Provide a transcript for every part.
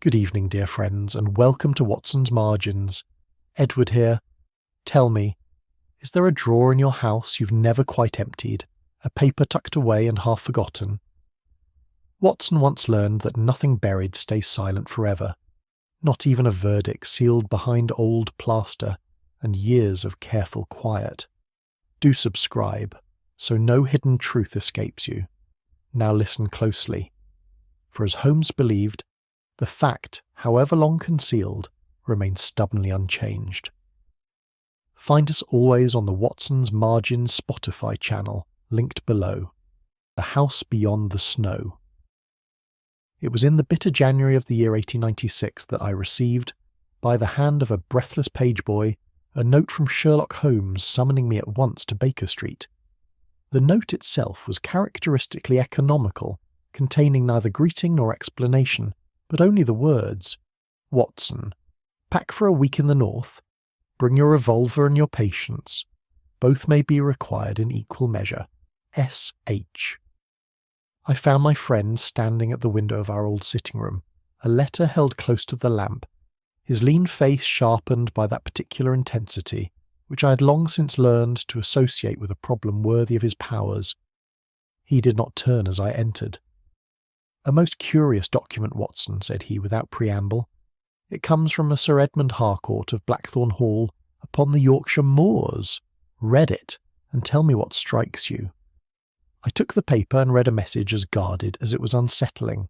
Good evening, dear friends, and welcome to Watson's Margins. Edward here. Tell me, is there a drawer in your house you've never quite emptied, a paper tucked away and half forgotten? Watson once learned that nothing buried stays silent forever, not even a verdict sealed behind old plaster and years of careful quiet. Do subscribe, so no hidden truth escapes you. Now listen closely, for as Holmes believed, the fact, however long concealed, remains stubbornly unchanged. Find us always on the Watson's Margins Spotify channel, linked below. The House Beyond the Snow. It was in the bitter January of the year 1896 that I received, by the hand of a breathless page boy, a note from Sherlock Holmes summoning me at once to Baker Street. The note itself was characteristically economical, containing neither greeting nor explanation, but only the words, "Watson, pack for a week in the north. Bring your revolver and your patience. Both may be required in equal measure. S.H." I found my friend standing at the window of our old sitting room, a letter held close to the lamp, his lean face sharpened by that particular intensity which I had long since learned to associate with a problem worthy of his powers. He did not turn as I entered. "A most curious document, Watson," said he without preamble. "It comes from a Sir Edmund Harcourt of Blackthorn Hall upon the Yorkshire moors. Read it, and tell me what strikes you." I took the paper and read a message as guarded as it was unsettling.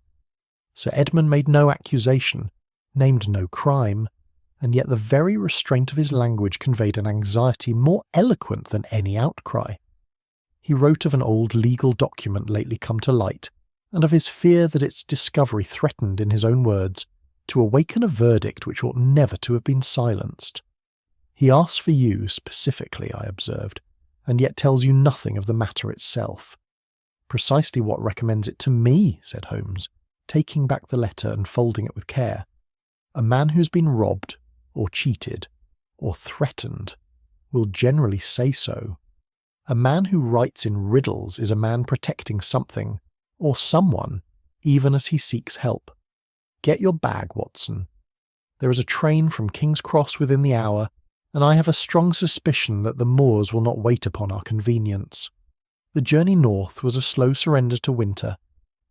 Sir Edmund made no accusation, named no crime, and yet the very restraint of his language conveyed an anxiety more eloquent than any outcry. He wrote of an old legal document lately come to light, and of his fear that its discovery threatened, in his own words, to awaken a verdict which ought never to have been silenced. He asks for you specifically, I observed, and yet tells you nothing of the matter itself. "Precisely what recommends it to me," said Holmes, taking back the letter and folding it with care. "A man who's been robbed, or cheated, or threatened, will generally say so. A man who writes in riddles is a man protecting something, or someone, even as he seeks help. Get your bag, Watson. There is a train from King's Cross within the hour, and I have a strong suspicion that the moors will not wait upon our convenience. The journey north was a slow surrender to winter.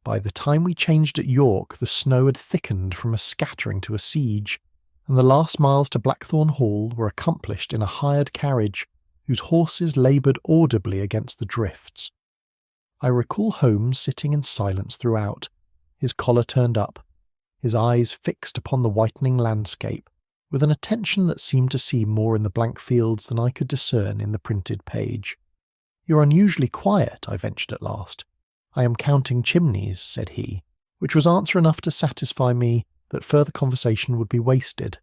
By the time we changed at York, the snow had thickened from a scattering to a siege, and the last miles to Blackthorn Hall were accomplished in a hired carriage, whose horses laboured audibly against the drifts. I recall Holmes sitting in silence throughout, his collar turned up, his eyes fixed upon the whitening landscape, with an attention that seemed to see more in the blank fields than I could discern in the printed page. "You're unusually quiet," I ventured at last. "I am counting chimneys," said he, which was answer enough to satisfy me that further conversation would be wasted.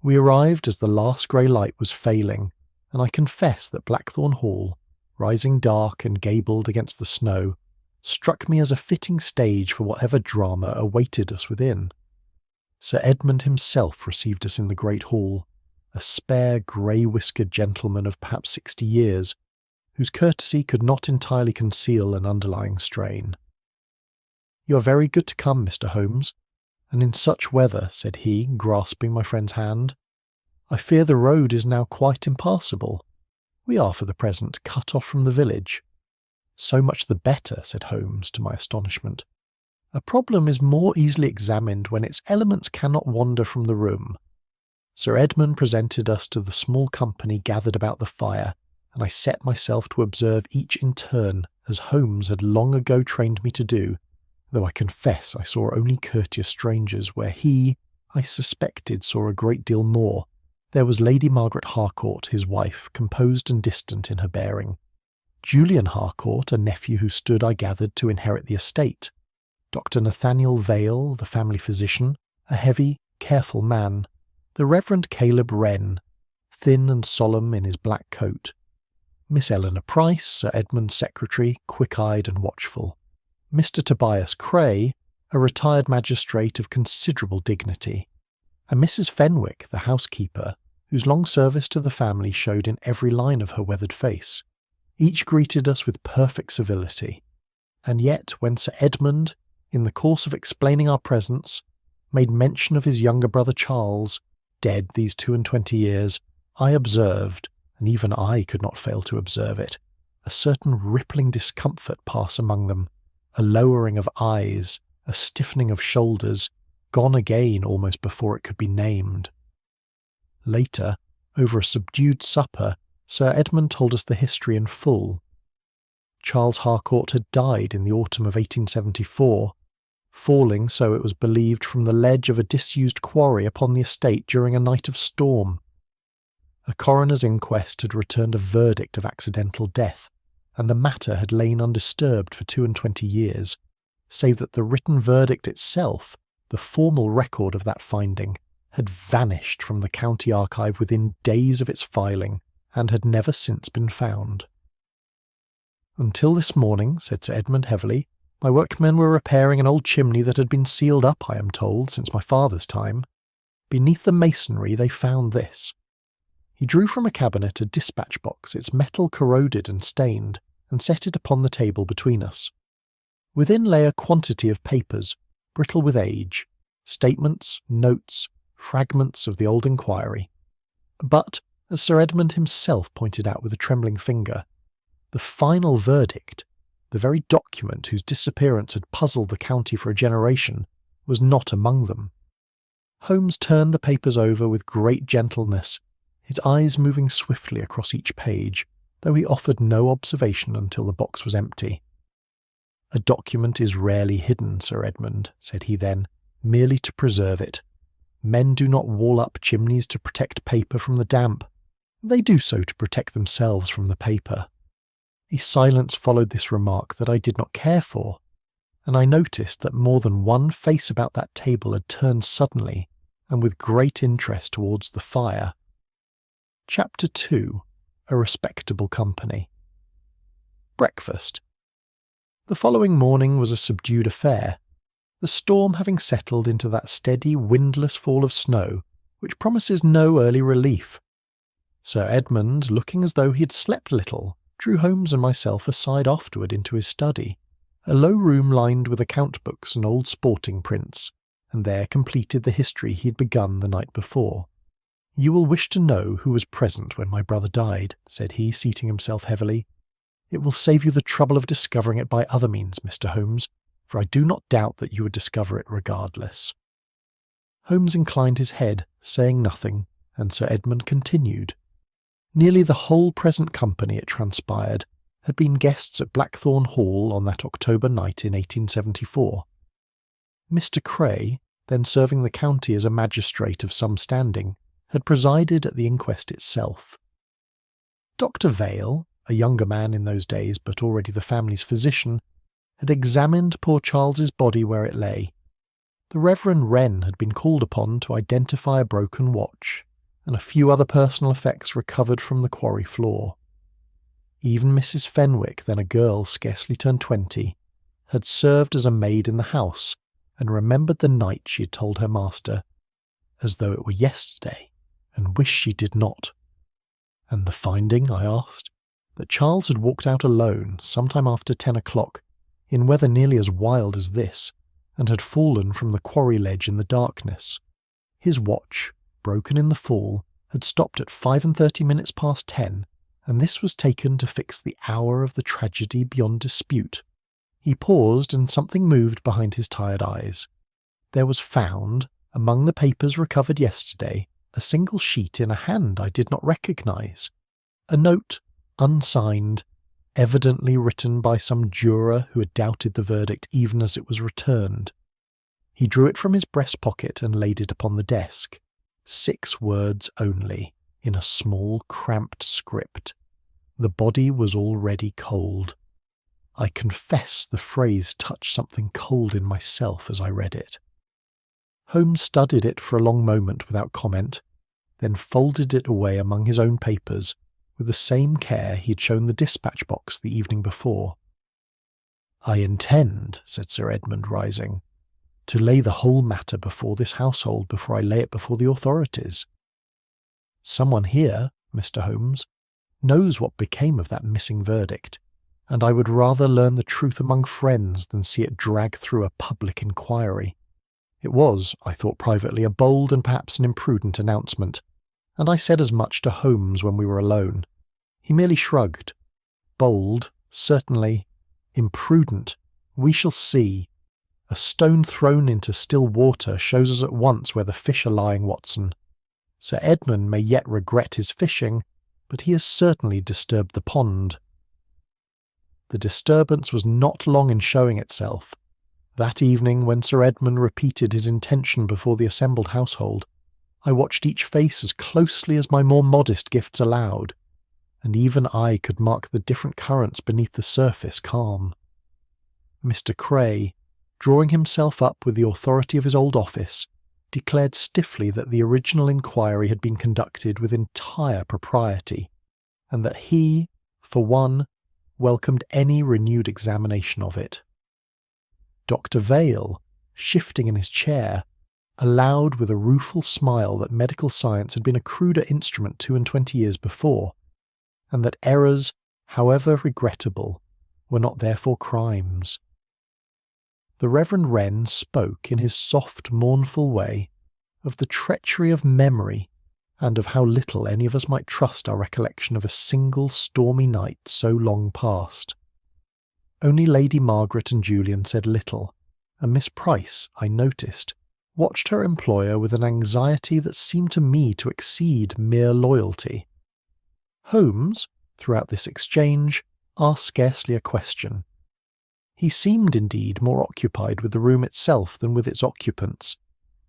We arrived as the last grey light was failing, and I confess that Blackthorn Hall, rising dark and gabled against the snow, struck me as a fitting stage for whatever drama awaited us within. Sir Edmund himself received us in the great hall, a spare grey-whiskered gentleman of perhaps 60 years, whose courtesy could not entirely conceal an underlying strain. "You are very good to come, Mr. Holmes, and in such weather," said he, grasping my friend's hand. "I fear the road is now quite impassable. We are, for the present, cut off from the village." "So much the better," said Holmes, to my astonishment. "A problem is more easily examined when its elements cannot wander from the room." Sir Edmund presented us to the small company gathered about the fire, and I set myself to observe each in turn, as Holmes had long ago trained me to do, though I confess I saw only courteous strangers where he, I suspected, saw a great deal more. There was Lady Margaret Harcourt, his wife, composed and distant in her bearing. Julian Harcourt, a nephew who stood, I gathered, to inherit the estate. Dr. Nathaniel Vale, the family physician, a heavy, careful man. The Reverend Caleb Wren, thin and solemn in his black coat. Miss Eleanor Price, Sir Edmund's secretary, quick-eyed and watchful. Mr. Tobias Cray, a retired magistrate of considerable dignity. And Mrs. Fenwick, the housekeeper, whose long service to the family showed in every line of her weathered face. Each greeted us with perfect civility, and yet when Sir Edmund, in the course of explaining our presence, made mention of his younger brother Charles, dead these 22 years, I observed, and even I could not fail to observe it, a certain rippling discomfort pass among them, a lowering of eyes, a stiffening of shoulders, gone again almost before it could be named. Later, over a subdued supper, Sir Edmund told us the history in full. Charles Harcourt had died in the autumn of 1874, falling, so it was believed, from the ledge of a disused quarry upon the estate during a night of storm. A coroner's inquest had returned a verdict of accidental death, and the matter had lain undisturbed for 22 years, save that the written verdict itself, the formal record of that finding, had vanished from the county archive within days of its filing, and had never since been found. "Until this morning," said Sir Edmund heavily, "my workmen were repairing an old chimney that had been sealed up, I am told, since my father's time. Beneath the masonry they found this." He drew from a cabinet a dispatch box, its metal corroded and stained, and set it upon the table between us. Within lay a quantity of papers, brittle with age, statements, notes, fragments of the old inquiry. But, as Sir Edmund himself pointed out with a trembling finger, the final verdict, the very document whose disappearance had puzzled the county for a generation, was not among them. Holmes turned the papers over with great gentleness, his eyes moving swiftly across each page, though he offered no observation until the box was empty. "A document is rarely hidden, Sir Edmund," said he then, "merely to preserve it. Men do not wall up chimneys to protect paper from the damp. They do so to protect themselves from the paper." A silence followed this remark that I did not care for, and I noticed that more than one face about that table had turned suddenly, and with great interest towards the fire. Chapter 2. A Respectable Company. Breakfast. The following morning was a subdued affair, the storm having settled into that steady, windless fall of snow which promises no early relief. Sir Edmund, looking as though he had slept little, drew Holmes and myself aside afterward into his study, a low room lined with account books and old sporting prints, and there completed the history he had begun the night before. "You will wish to know who was present when my brother died," said he, seating himself heavily. "It will save you the trouble of discovering it by other means, Mr. Holmes, for I do not doubt that you would discover it regardless." Holmes inclined his head, saying nothing, and Sir Edmund continued. Nearly the whole present company, it transpired, had been guests at Blackthorn Hall on that October night in 1874. Mr. Cray, then serving the county as a magistrate of some standing, had presided at the inquest itself. Dr. Vale, a younger man in those days but already the family's physician, had examined poor Charles's body where it lay. The Reverend Wren had been called upon to identify a broken watch, and a few other personal effects recovered from the quarry floor. Even Mrs. Fenwick, then a girl scarcely turned 20, had served as a maid in the house, and remembered the night she had told her master, as though it were yesterday, and wished she did not. "And the finding?" I asked. "That Charles had walked out alone, sometime after 10 o'clock, in weather nearly as wild as this, and had fallen from the quarry ledge in the darkness. His watch, broken in the fall, had stopped at 35 past 10, and this was taken to fix the hour of the tragedy beyond dispute." He paused, and something moved behind his tired eyes. "There was found, among the papers recovered yesterday, a single sheet in a hand I did not recognise. A note, unsigned, evidently written by some juror who had doubted the verdict even as it was returned. He drew it from his breast pocket and laid it upon the desk. 6 words only, in a small cramped script. The body was already cold. I confess the phrase touched something cold in myself as I read it. Holmes studied it for a long moment without comment, then folded it away among his own papers with the same care he had shown the dispatch box the evening before. "I intend," said Sir Edmund, rising, "to lay the whole matter before this household before I lay it before the authorities. Someone here, Mr. Holmes, knows what became of that missing verdict, and I would rather learn the truth among friends than see it dragged through a public inquiry. It was, I thought privately, a bold and perhaps an imprudent announcement, and I said as much to Holmes when we were alone. He merely shrugged. Bold, certainly. Imprudent. We shall see. A stone thrown into still water shows us at once where the fish are lying, Watson. Sir Edmund may yet regret his fishing, but he has certainly disturbed the pond. The disturbance was not long in showing itself. That evening, when Sir Edmund repeated his intention before the assembled household, I watched each face as closely as my more modest gifts allowed, and even I could mark the different currents beneath the surface calm. Mr. Cray, drawing himself up with the authority of his old office, declared stiffly that the original inquiry had been conducted with entire propriety, and that he, for one, welcomed any renewed examination of it. Dr. Vale, shifting in his chair, allowed with a rueful smile that medical science had been a cruder instrument 22 years before, and that errors, however regrettable, were not therefore crimes. The Reverend Wren spoke in his soft, mournful way of the treachery of memory and of how little any of us might trust our recollection of a single stormy night so long past. Only Lady Margaret and Julian said little, and Miss Price, I noticed, watched her employer with an anxiety that seemed to me to exceed mere loyalty. Holmes, throughout this exchange, asked scarcely a question. He seemed, indeed, more occupied with the room itself than with its occupants,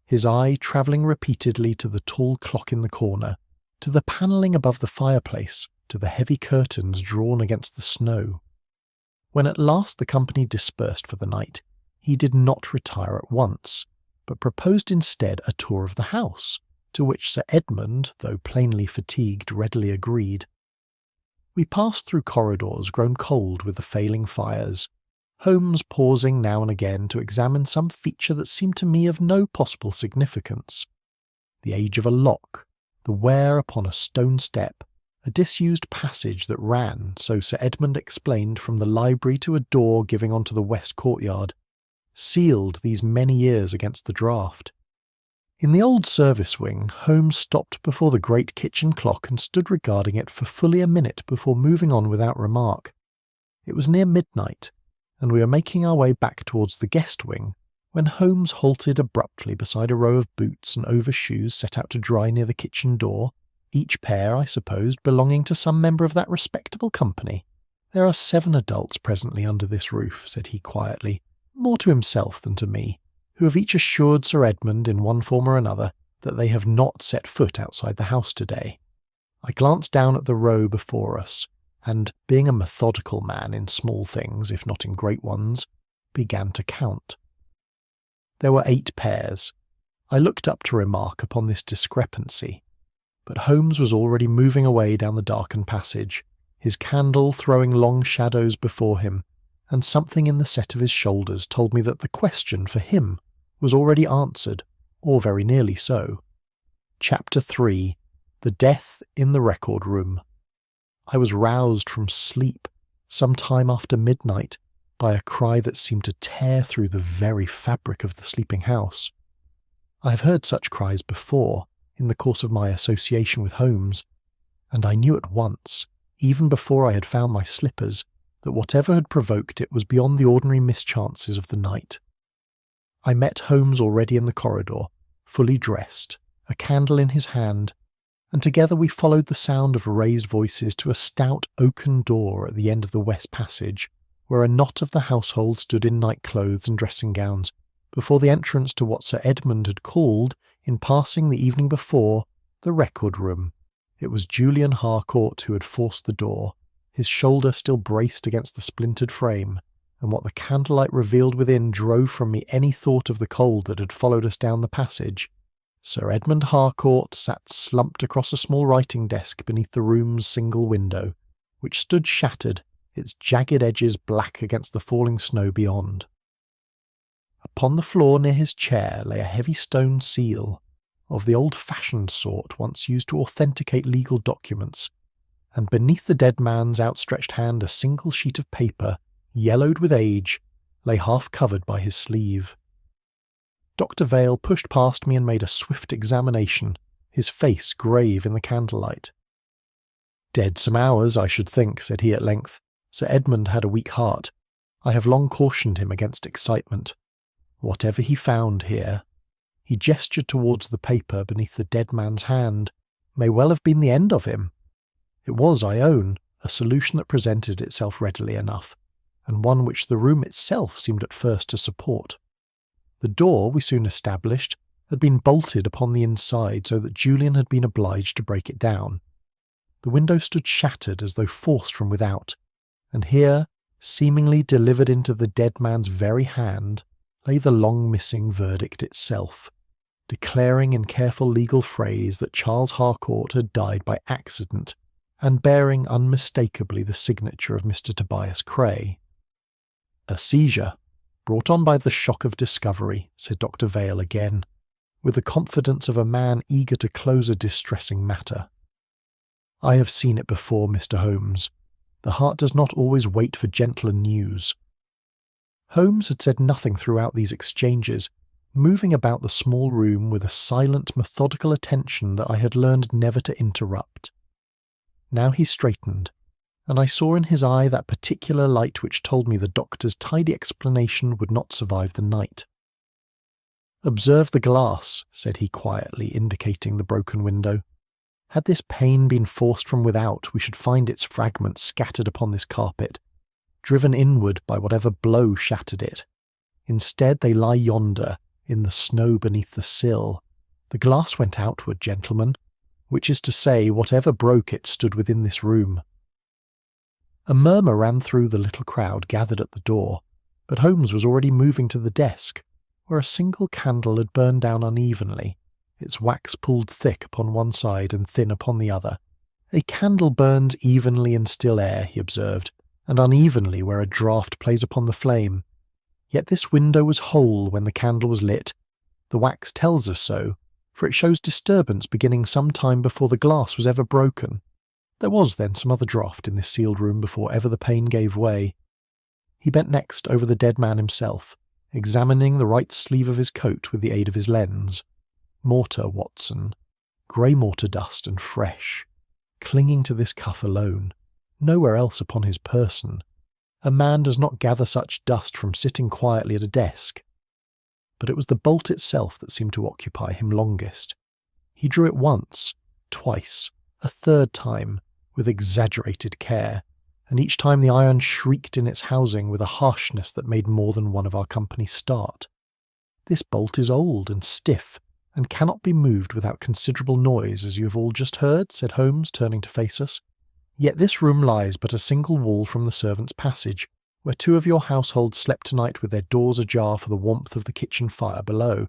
his eye travelling repeatedly to the tall clock in the corner, to the panelling above the fireplace, to the heavy curtains drawn against the snow. When at last the company dispersed for the night, he did not retire at once, but proposed instead a tour of the house, to which Sir Edmund, though plainly fatigued, readily agreed. We passed through corridors grown cold with the failing fires, Holmes pausing now and again to examine some feature that seemed to me of no possible significance. The age of a lock, the wear upon a stone step, a disused passage that ran, so Sir Edmund explained, from the library to a door giving onto the west courtyard, sealed these many years against the draught. In the old service wing, Holmes stopped before the great kitchen clock and stood regarding it for fully a minute before moving on without remark. It was near midnight, and we were making our way back towards the guest wing, when Holmes halted abruptly beside a row of boots and overshoes set out to dry near the kitchen door, each pair, I supposed, belonging to some member of that respectable company. "There are 7 adults presently under this roof," said he quietly, more to himself than to me, who have each assured Sir Edmund in one form or another that they have not set foot outside the house today. I glanced down at the row before us, and, being a methodical man in small things, if not in great ones, began to count. There were 8 pairs. I looked up to remark upon this discrepancy, but Holmes was already moving away down the darkened passage, his candle throwing long shadows before him, and something in the set of his shoulders told me that the question for him was already answered, or very nearly so. Chapter 3. The Death in the Record Room. I was roused from sleep, some time after midnight, by a cry that seemed to tear through the very fabric of the sleeping house. I have heard such cries before, in the course of my association with Holmes, and I knew at once, even before I had found my slippers, that whatever had provoked it was beyond the ordinary mischances of the night. I met Holmes already in the corridor, fully dressed, a candle in his hand, and together we followed the sound of raised voices to a stout oaken door at the end of the west passage, where a knot of the household stood in night-clothes and dressing-gowns, before the entrance to what Sir Edmund had called, in passing the evening before, the record-room. It was Julian Harcourt who had forced the door, his shoulder still braced against the splintered frame, and what the candlelight revealed within drove from me any thought of the cold that had followed us down the passage. Sir Edmund Harcourt sat slumped across a small writing-desk beneath the room's single window, which stood shattered, its jagged edges black against the falling snow beyond. Upon the floor near his chair lay a heavy stone seal, of the old-fashioned sort once used to authenticate legal documents, and beneath the dead man's outstretched hand a single sheet of paper, yellowed with age, lay half covered by his sleeve. Dr. Vale pushed past me and made a swift examination, his face grave in the candlelight. "Dead some hours, I should think," said he at length. "Sir Edmund had a weak heart. I have long cautioned him against excitement. Whatever he found here," he gestured towards the paper beneath the dead man's hand, "may well have been the end of him. It was, I own, a solution that presented itself readily enough, and one which the room itself seemed at first to support. The door, we soon established, had been bolted upon the inside so that Julian had been obliged to break it down. The window stood shattered as though forced from without, and here, seemingly delivered into the dead man's very hand, lay the long-missing verdict itself, declaring in careful legal phrase that Charles Harcourt had died by accident, and bearing unmistakably the signature of Mr. Tobias Cray. "A seizure, brought on by the shock of discovery," said Dr. Vale again, with the confidence of a man eager to close a distressing matter. "I have seen it before, Mr. Holmes. The heart does not always wait for gentler news." Holmes had said nothing throughout these exchanges, moving about the small room with a silent, methodical attention that I had learned never to interrupt. Now he straightened, and I saw in his eye that particular light which told me the doctor's tidy explanation would not survive the night. "Observe the glass," said he quietly, indicating the broken window. "Had this pane been forced from without, we should find its fragments scattered upon this carpet, driven inward by whatever blow shattered it. Instead, they lie yonder, in the snow beneath the sill. The glass went outward, gentlemen, which is to say, whatever broke it stood within this room." A murmur ran through the little crowd gathered at the door, but Holmes was already moving to the desk, where a single candle had burned down unevenly, its wax pulled thick upon one side and thin upon the other. "A candle burns evenly in still air," he observed, "and unevenly where a draught plays upon the flame. Yet this window was whole when the candle was lit. The wax tells us so, for it shows disturbance beginning some time before the glass was ever broken. There was then some other draught in this sealed room before ever the pane gave way." He bent next over the dead man himself, examining the right sleeve of his coat with the aid of his lens. "Mortar, Watson. Grey mortar dust and fresh. Clinging to this cuff alone. Nowhere else upon his person. A man does not gather such dust from sitting quietly at a desk." But it was the bolt itself that seemed to occupy him longest. He drew it once, twice, a third time, with exaggerated care, and each time the iron shrieked in its housing with a harshness that made more than one of our company start. "This bolt is old and stiff, and cannot be moved without considerable noise, as you have all just heard," said Holmes, turning to face us. "Yet this room lies but a single wall from the servants' passage, where 2 of your household slept tonight with their doors ajar for the warmth of the kitchen fire below.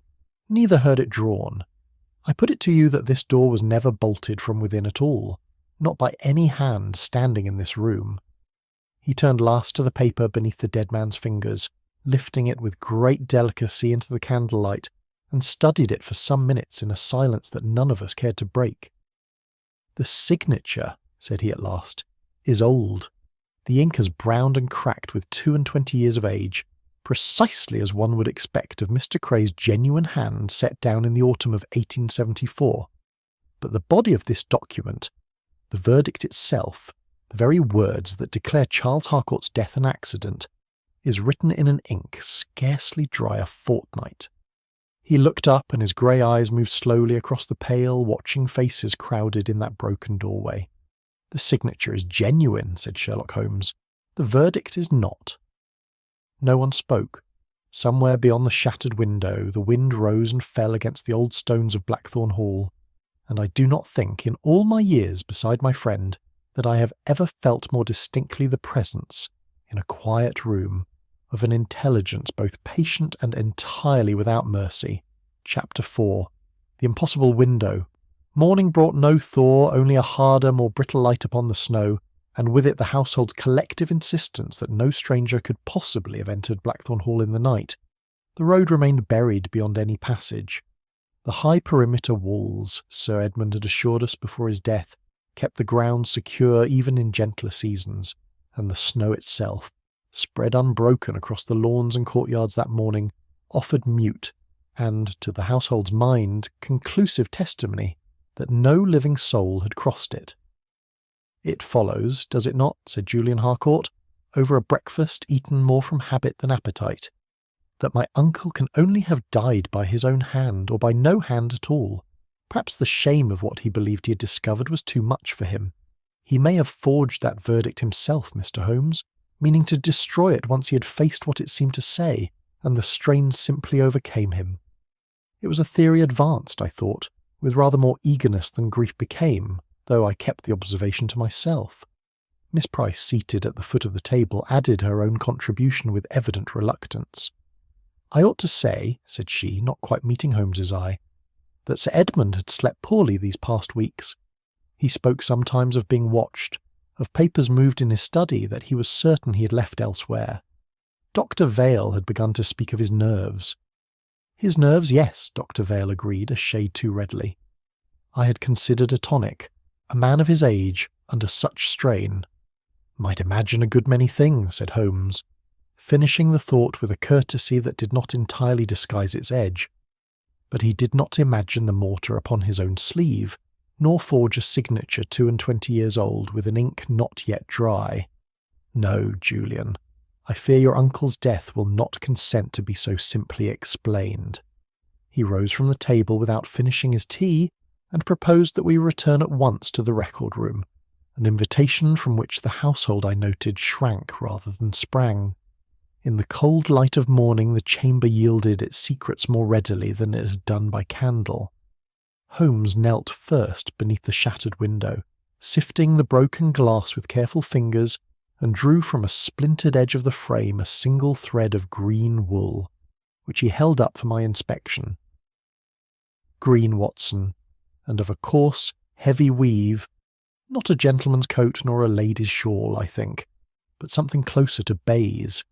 Neither heard it drawn. I put it to you that this door was never bolted from within at all, not by any hand standing in this room." He turned last to the paper beneath the dead man's fingers, lifting it with great delicacy into the candlelight, and studied it for some minutes in a silence that none of us cared to break. "The signature," said he at last, "is old. The ink has browned and cracked with 22 years of age, precisely as one would expect of Mr. Cray's genuine hand set down in the autumn of 1874. But the body of this document, the verdict itself, the very words that declare Charles Harcourt's death an accident, is written in an ink scarcely dry a fortnight." He looked up, and his grey eyes moved slowly across the pale, watching faces crowded in that broken doorway. "The signature is genuine," said Sherlock Holmes. "The verdict is not." No one spoke. Somewhere beyond the shattered window, the wind rose and fell against the old stones of Blackthorn Hall, and I do not think, in all my years beside my friend, that I have ever felt more distinctly the presence, in a quiet room, of an intelligence both patient and entirely without mercy. Chapter 4. The Impossible Window. Morning brought no thaw, only a harder, more brittle light upon the snow, and with it the household's collective insistence that no stranger could possibly have entered Blackthorn Hall in the night. The road remained buried beyond any passage. The high perimeter walls, Sir Edmund had assured us before his death, kept the ground secure even in gentler seasons, and the snow itself, spread unbroken across the lawns and courtyards that morning, offered mute, and, to the household's mind, conclusive testimony that no living soul had crossed it. "It follows, does it not," said Julian Harcourt, over a breakfast eaten more from habit than appetite, "that my uncle can only have died by his own hand, or by no hand at all. Perhaps the shame of what he believed he had discovered was too much for him. He may have forged that verdict himself, Mr. Holmes, meaning to destroy it once he had faced what it seemed to say, and the strain simply overcame him. It was a theory advanced, I thought, with rather more eagerness than grief became, though I kept the observation to myself." Miss Price, seated at the foot of the table, added her own contribution with evident reluctance. "I ought to say," said she, not quite meeting Holmes's eye, "that Sir Edmund had slept poorly these past weeks. He spoke sometimes of being watched, of papers moved in his study that he was certain he had left elsewhere. Dr. Vale had begun to speak of his nerves." "His nerves, yes," Dr. Vale agreed, a shade too readily. "I had considered a tonic. A man of his age, under such strain—" "Might imagine a good many things," said Holmes, finishing the thought with a courtesy that did not entirely disguise its edge. "But he did not imagine the mortar upon his own sleeve, nor forge a signature 22 years old with an ink not yet dry. No, Julian, I fear your uncle's death will not consent to be so simply explained." He rose from the table without finishing his tea, and proposed that we return at once to the record room, an invitation from which the household, I noted, shrank rather than sprang. In the cold light of morning the chamber yielded its secrets more readily than it had done by candle. Holmes knelt first beneath the shattered window, sifting the broken glass with careful fingers, and drew from a splintered edge of the frame a single thread of green wool, which he held up for my inspection. Green, Watson, and of a coarse, heavy weave, not a gentleman's coat nor a lady's shawl, I think, but something closer to baize,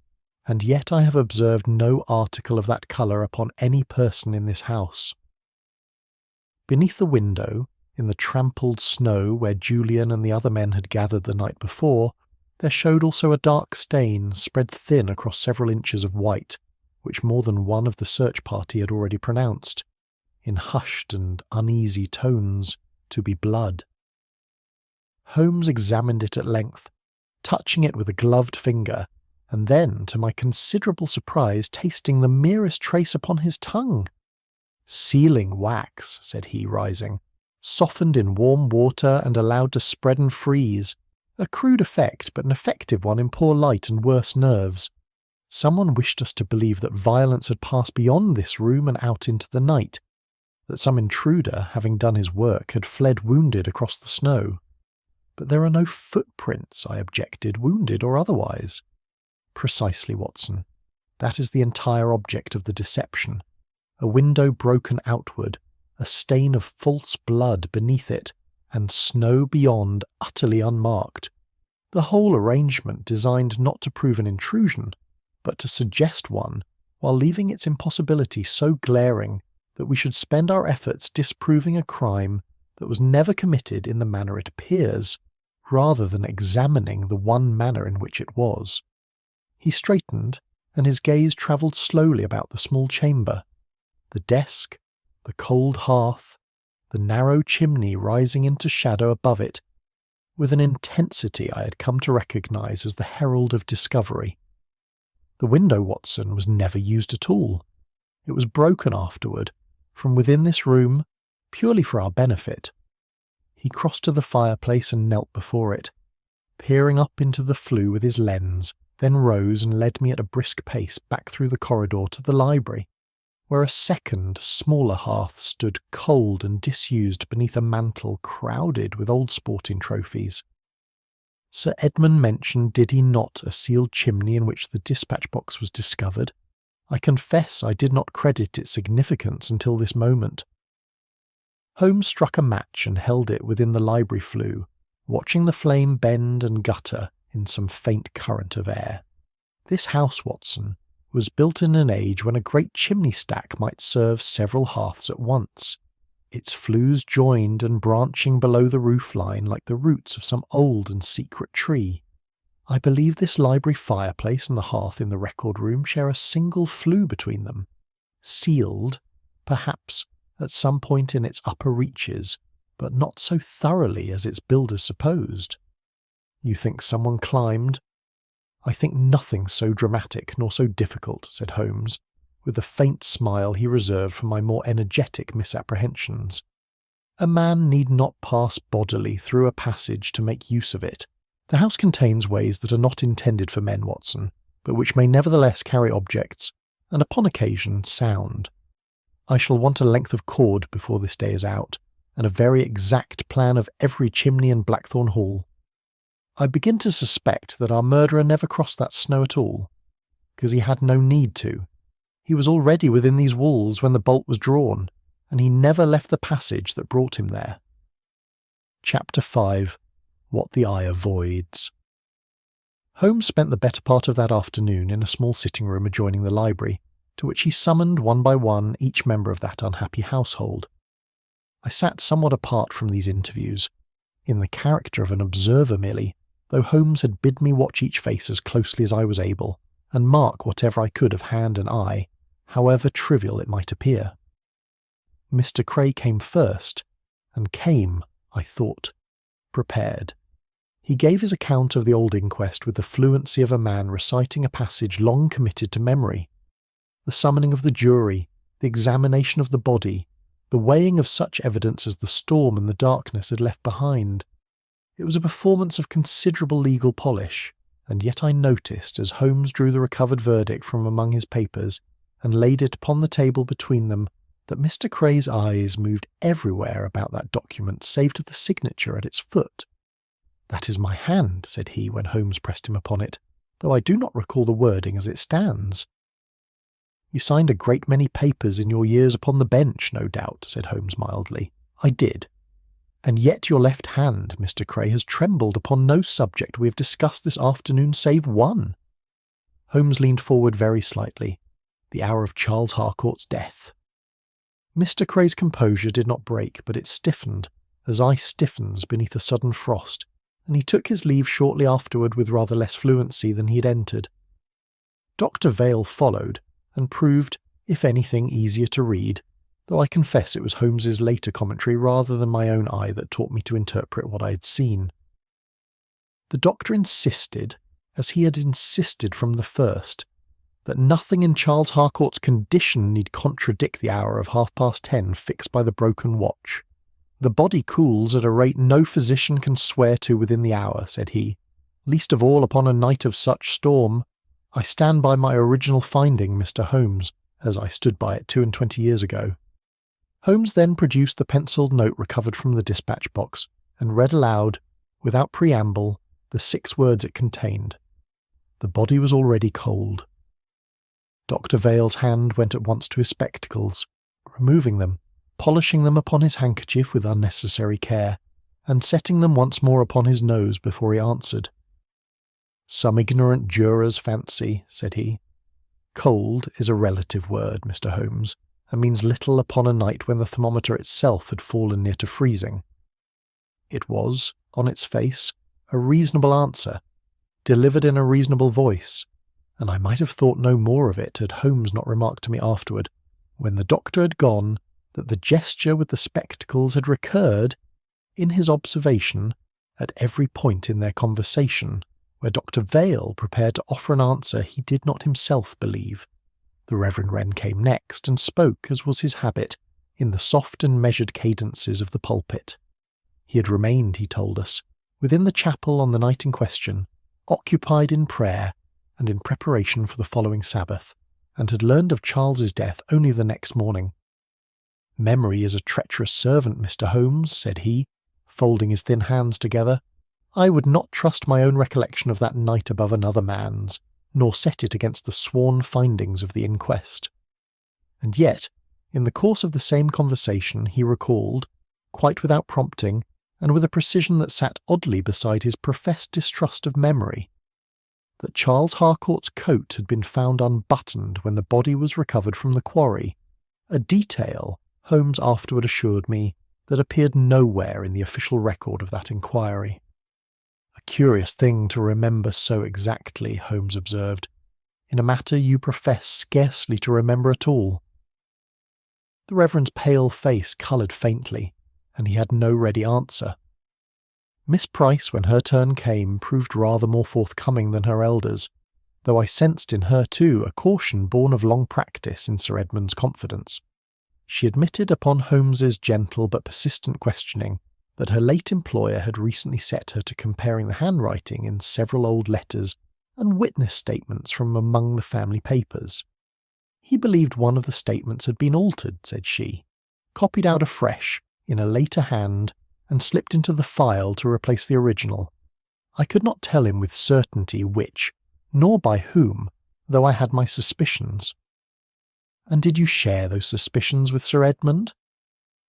and yet I have observed no article of that colour upon any person in this house. Beneath the window, in the trampled snow where Julian and the other men had gathered the night before, there showed also a dark stain spread thin across several inches of white, which more than one of the search party had already pronounced, in hushed and uneasy tones, to be blood. Holmes examined it at length, touching it with a gloved finger, and then, to my considerable surprise, tasting the merest trace upon his tongue. "Sealing wax," said he, rising, "softened in warm water and allowed to spread and freeze. A crude effect, but an effective one in poor light and worse nerves. Someone wished us to believe that violence had passed beyond this room and out into the night, that some intruder, having done his work, had fled wounded across the snow. But there are no footprints," I objected, "wounded or otherwise." "Precisely, Watson. That is the entire object of the deception. A window broken outward, a stain of false blood beneath it, and snow beyond utterly unmarked. The whole arrangement designed not to prove an intrusion, but to suggest one, while leaving its impossibility so glaring that we should spend our efforts disproving a crime that was never committed in the manner it appears, rather than examining the one manner in which it was." He straightened, and his gaze travelled slowly about the small chamber. The desk, the cold hearth, the narrow chimney rising into shadow above it, with an intensity I had come to recognise as the herald of discovery. The window, Watson, was never used at all. It was broken afterward, from within this room, purely for our benefit. He crossed to the fireplace and knelt before it, peering up into the flue with his lens, then rose and led me at a brisk pace back through the corridor to the library, where a second, smaller hearth stood cold and disused beneath a mantel crowded with old sporting trophies. Sir Edmund mentioned, did he not, a sealed chimney in which the dispatch box was discovered? I confess I did not credit its significance until this moment. Holmes struck a match and held it within the library flue, watching the flame bend and gutter in some faint current of air. This house, Watson, was built in an age when a great chimney stack might serve several hearths at once, its flues joined and branching below the roof line like the roots of some old and secret tree. I believe this library fireplace and the hearth in the record room share a single flue between them, sealed perhaps at some point in its upper reaches, but not so thoroughly as its builders supposed. You think someone climbed? I think nothing so dramatic nor so difficult, said Holmes, with the faint smile he reserved for my more energetic misapprehensions. A man need not pass bodily through a passage to make use of it. The house contains ways that are not intended for men, Watson, but which may nevertheless carry objects, and upon occasion sound. I shall want a length of cord before this day is out, and a very exact plan of every chimney in Blackthorn Hall. I begin to suspect that our murderer never crossed that snow at all, because he had no need to. He was already within these walls when the bolt was drawn, and he never left the passage that brought him there. Chapter 5. What the Eye Avoids. Holmes spent the better part of that afternoon in a small sitting room adjoining the library, to which he summoned one by one each member of that unhappy household. I sat somewhat apart from these interviews, in the character of an observer merely, though Holmes had bid me watch each face as closely as I was able, and mark whatever I could of hand and eye, however trivial it might appear. Mr. Cray came first, and came, I thought, prepared. He gave his account of the old inquest with the fluency of a man reciting a passage long committed to memory. The summoning of the jury, the examination of the body, the weighing of such evidence as the storm and the darkness had left behind. It was a performance of considerable legal polish, and yet I noticed, as Holmes drew the recovered verdict from among his papers and laid it upon the table between them, that Mr. Cray's eyes moved everywhere about that document save to the signature at its foot. "That is my hand," said he when Holmes pressed him upon it, "though I do not recall the wording as it stands." "You signed a great many papers in your years upon the bench, no doubt," said Holmes mildly. "I did. And yet your left hand, Mr. Cray, has trembled upon no subject we have discussed this afternoon save one." Holmes leaned forward very slightly. The hour of Charles Harcourt's death. Mr. Cray's composure did not break, but it stiffened, as ice stiffens beneath a sudden frost, and he took his leave shortly afterward with rather less fluency than he had entered. Dr. Vale followed, and proved, if anything, easier to read, though I confess it was Holmes's later commentary rather than my own eye that taught me to interpret what I had seen. The doctor insisted, as he had insisted from the first, that nothing in Charles Harcourt's condition need contradict the hour of 10:30 fixed by the broken watch. "The body cools at a rate no physician can swear to within the hour," said he, "least of all upon a night of such storm. I stand by my original finding, Mr. Holmes, as I stood by it 22 years ago." Holmes then produced the pencilled note recovered from the dispatch box, and read aloud, without preamble, the 6 words it contained. The body was already cold. Dr. Vale's hand went at once to his spectacles, removing them, polishing them upon his handkerchief with unnecessary care, and setting them once more upon his nose before he answered. "Some ignorant juror's fancy," said he. "Cold is a relative word, Mr. Holmes, and means little upon a night when the thermometer itself had fallen near to freezing." It was, on its face, a reasonable answer, delivered in a reasonable voice, and I might have thought no more of it had Holmes not remarked to me afterward, when the doctor had gone, that the gesture with the spectacles had recurred, in his observation, at every point in their conversation, where Dr. Vale prepared to offer an answer he did not himself believe. The Reverend Wren came next, and spoke, as was his habit, in the soft and measured cadences of the pulpit. He had remained, he told us, within the chapel on the night in question, occupied in prayer and in preparation for the following Sabbath, and had learned of Charles's death only the next morning. "Memory is a treacherous servant, Mr. Holmes," said he, folding his thin hands together. "I would not trust my own recollection of that night above another man's, nor set it against the sworn findings of the inquest." And yet, in the course of the same conversation, he recalled, quite without prompting, and with a precision that sat oddly beside his professed distrust of memory, that Charles Harcourt's coat had been found unbuttoned when the body was recovered from the quarry, a detail, Holmes afterward assured me, that appeared nowhere in the official record of that inquiry. "A curious thing to remember so exactly," Holmes observed, "in a matter you profess scarcely to remember at all." The Reverend's pale face coloured faintly, and he had no ready answer. Miss Price, when her turn came, proved rather more forthcoming than her elders, though I sensed in her too a caution born of long practice in Sir Edmund's confidence. She admitted upon Holmes's gentle but persistent questioning that her late employer had recently set her to comparing the handwriting in several old letters and witness statements from among the family papers. He believed one of the statements had been altered, said she, copied out afresh in a later hand and slipped into the file to replace the original. I could not tell him with certainty which, nor by whom, though I had my suspicions. And did you share those suspicions with Sir Edmund?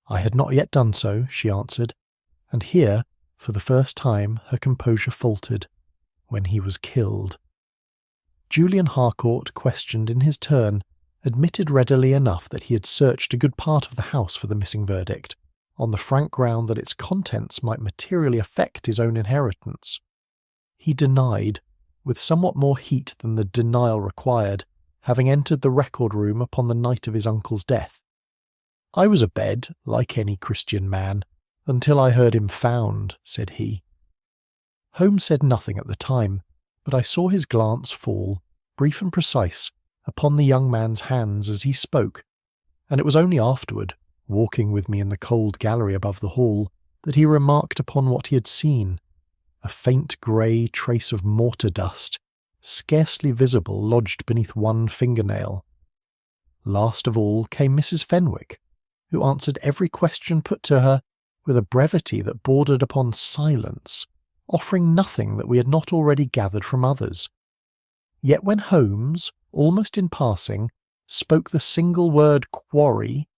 I had not yet done so, she answered, and here, for the first time, her composure faltered, when he was killed. Julian Harcourt, questioned in his turn, admitted readily enough that he had searched a good part of the house for the missing verdict, on the frank ground that its contents might materially affect his own inheritance. He denied, with somewhat more heat than the denial required, having entered the record room upon the night of his uncle's death. I was abed, like any Christian man, until I heard him found, said he. Holmes said nothing at the time, but I saw his glance fall, brief and precise, upon the young man's hands as he spoke, and it was only afterward, walking with me in the cold gallery above the hall, that he remarked upon what he had seen, a faint grey trace of mortar dust, scarcely visible, lodged beneath one fingernail. Last of all came Mrs. Fenwick, who answered every question put to her with a brevity that bordered upon silence, offering nothing that we had not already gathered from others. Yet when Holmes, almost in passing, spoke the single word quarry,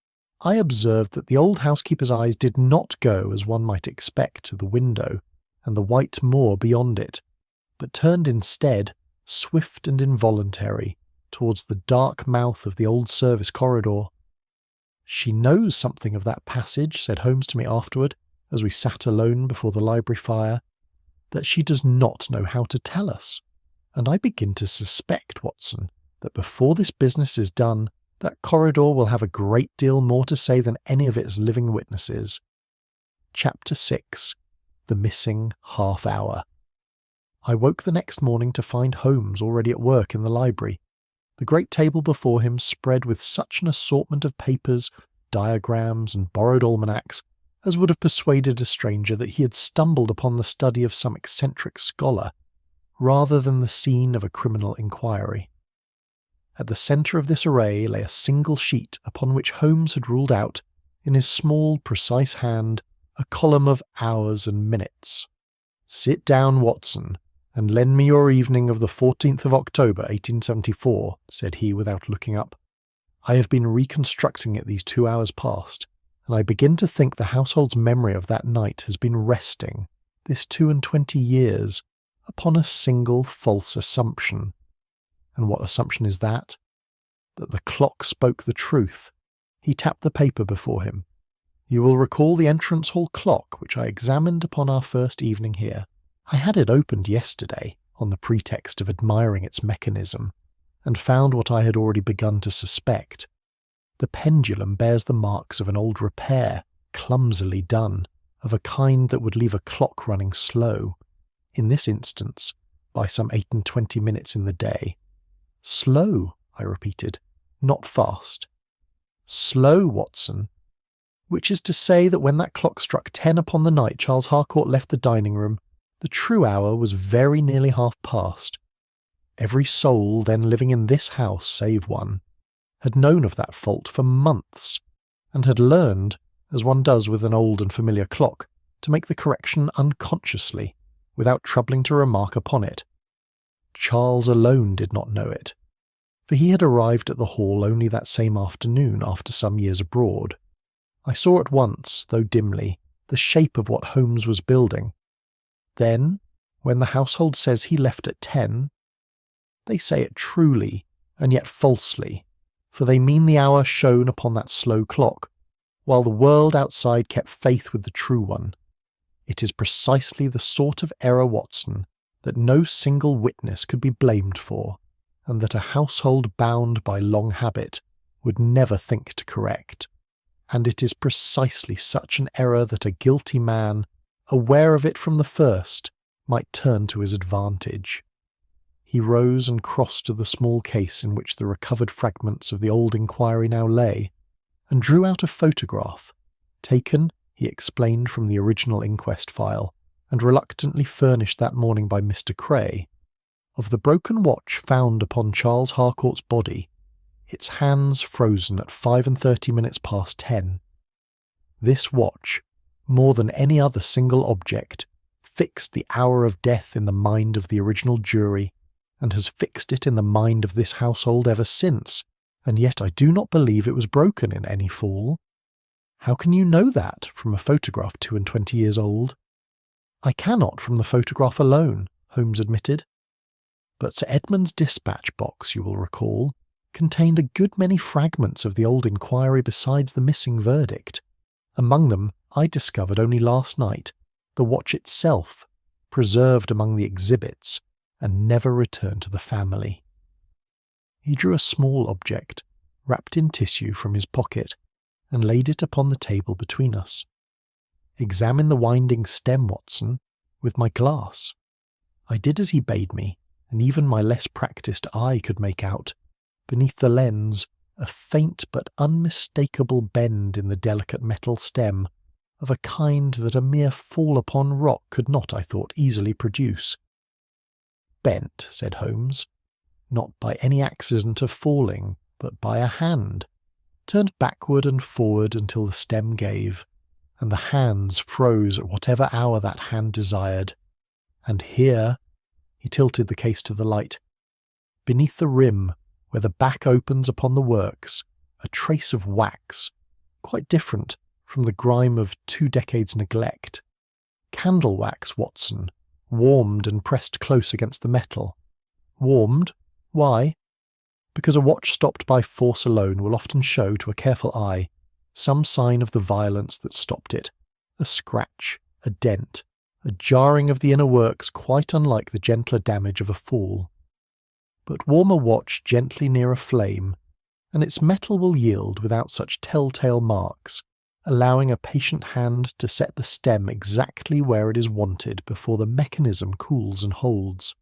I observed that the old housekeeper's eyes did not go, as one might expect, to the window and the white moor beyond it, but turned instead, swift and involuntary, towards the dark mouth of the old service corridor. She knows something of that passage, said Holmes to me afterward, as we sat alone before the library fire, that she does not know how to tell us, and I begin to suspect, Watson, that before this business is done, that corridor will have a great deal more to say than any of its living witnesses. Chapter 6. The Missing Half Hour. I woke the next morning to find Holmes already at work in the library, the great table before him spread with such an assortment of papers, diagrams, and borrowed almanacs as would have persuaded a stranger that he had stumbled upon the study of some eccentric scholar, rather than the scene of a criminal inquiry. At the centre of this array lay a single sheet upon which Holmes had ruled out, in his small, precise hand, a column of hours and minutes. "Sit down, Watson, and lend me your evening of the 14th of October, 1874, said he without looking up. "I have been reconstructing it these 2 hours past, and I begin to think the household's memory of that night has been resting, this 22 years, upon a single false assumption. And what assumption is that? That the clock spoke the truth." He tapped the paper before him. "You will recall the entrance hall clock which I examined upon our first evening here. I had it opened yesterday, on the pretext of admiring its mechanism, and found what I had already begun to suspect. The pendulum bears the marks of an old repair, clumsily done, of a kind that would leave a clock running slow, in this instance, by some 8:20 in the day. Slow, I repeated, not fast. Slow, Watson. Which is to say that when that clock struck 10 upon the night Charles Harcourt left the dining room, the true hour was very nearly half past. Every soul then living in this house, save one, had known of that fault for months, and had learned, as one does with an old and familiar clock, to make the correction unconsciously, without troubling to remark upon it. Charles alone did not know it, for he had arrived at the hall only that same afternoon after some years abroad. I saw at once, though dimly, the shape of what Holmes was building. Then, when the household says he left at 10, they say it truly, and yet falsely, for they mean the hour shown upon that slow clock, while the world outside kept faith with the true one. It is precisely the sort of error, Watson, that no single witness could be blamed for, and that a household bound by long habit would never think to correct. and it is precisely such an error that a guilty man, aware of it from the first, might turn to his advantage. He rose and crossed to the small case in which the recovered fragments of the old inquiry now lay, and drew out a photograph, taken, he explained, from the original inquest file, and reluctantly furnished that morning by Mr. Cray, of the broken watch found upon Charles Harcourt's body, its hands frozen at 5:30 past 10. This watch, more than any other single object, fixed the hour of death in the mind of the original jury, and has fixed it in the mind of this household ever since, and yet I do not believe it was broken in any fall. How can you know that from a photograph 22 years old? I cannot from the photograph alone, Holmes admitted. But Sir Edmund's dispatch box, you will recall, contained a good many fragments of the old inquiry besides the missing verdict. Among them, I discovered only last night the watch itself, preserved among the exhibits, and never returned to the family. He drew a small object, wrapped in tissue, from his pocket, and laid it upon the table between us. Examine the winding stem, Watson, with my glass. I did as he bade me, and even my less practised eye could make out, beneath the lens, a faint but unmistakable bend in the delicate metal stem, of a kind that a mere fall upon rock could not, I thought, easily produce. Bent, said Holmes, not by any accident of falling, but by a hand, turned backward and forward until the stem gave, and the hands froze at whatever hour that hand desired. And here, he tilted the case to the light, beneath the rim, where the back opens upon the works, a trace of wax, quite different from the grime of 2 decades' neglect. Candle wax, Watson, warmed and pressed close against the metal. Warmed? Why? Because a watch stopped by force alone will often show to a careful eye some sign of the violence that stopped it, a scratch, a dent, a jarring of the inner works quite unlike the gentler damage of a fall. But warm a watch gently near a flame, and its metal will yield without such telltale marks, allowing a patient hand to set the stem exactly where it is wanted before the mechanism cools and holds.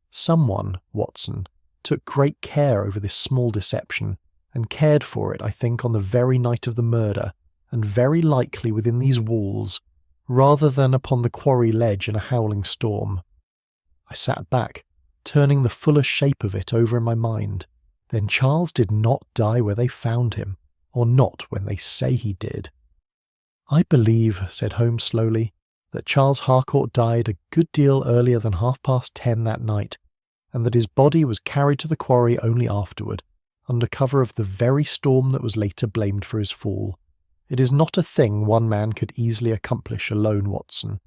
Someone, Watson, took great care over this small deception, and cared for it, I think, on the very night of the murder, and very likely within these walls, rather than upon the quarry ledge in a howling storm. I sat back, turning the fuller shape of it over in my mind. Then Charles did not die where they found him, or not when they say he did. I believe, said Holmes slowly, that Charles Harcourt died a good deal earlier than 10:30 that night, and that his body was carried to the quarry only afterward, under cover of the very storm that was later blamed for his fall. It is not a thing one man could easily accomplish alone, Watson.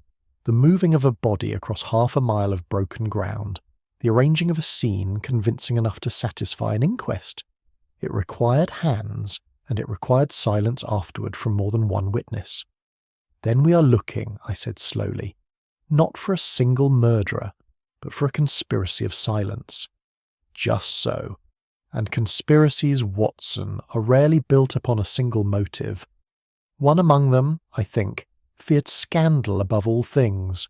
The moving of a body across 1/2 mile of broken ground, the arranging of a scene convincing enough to satisfy an inquest. It required hands, and it required silence afterward from more than one witness. Then we are looking, I said slowly, not for a single murderer, but for a conspiracy of silence. Just so. And conspiracies, Watson, are rarely built upon a single motive. One among them, I think, feared scandal above all things.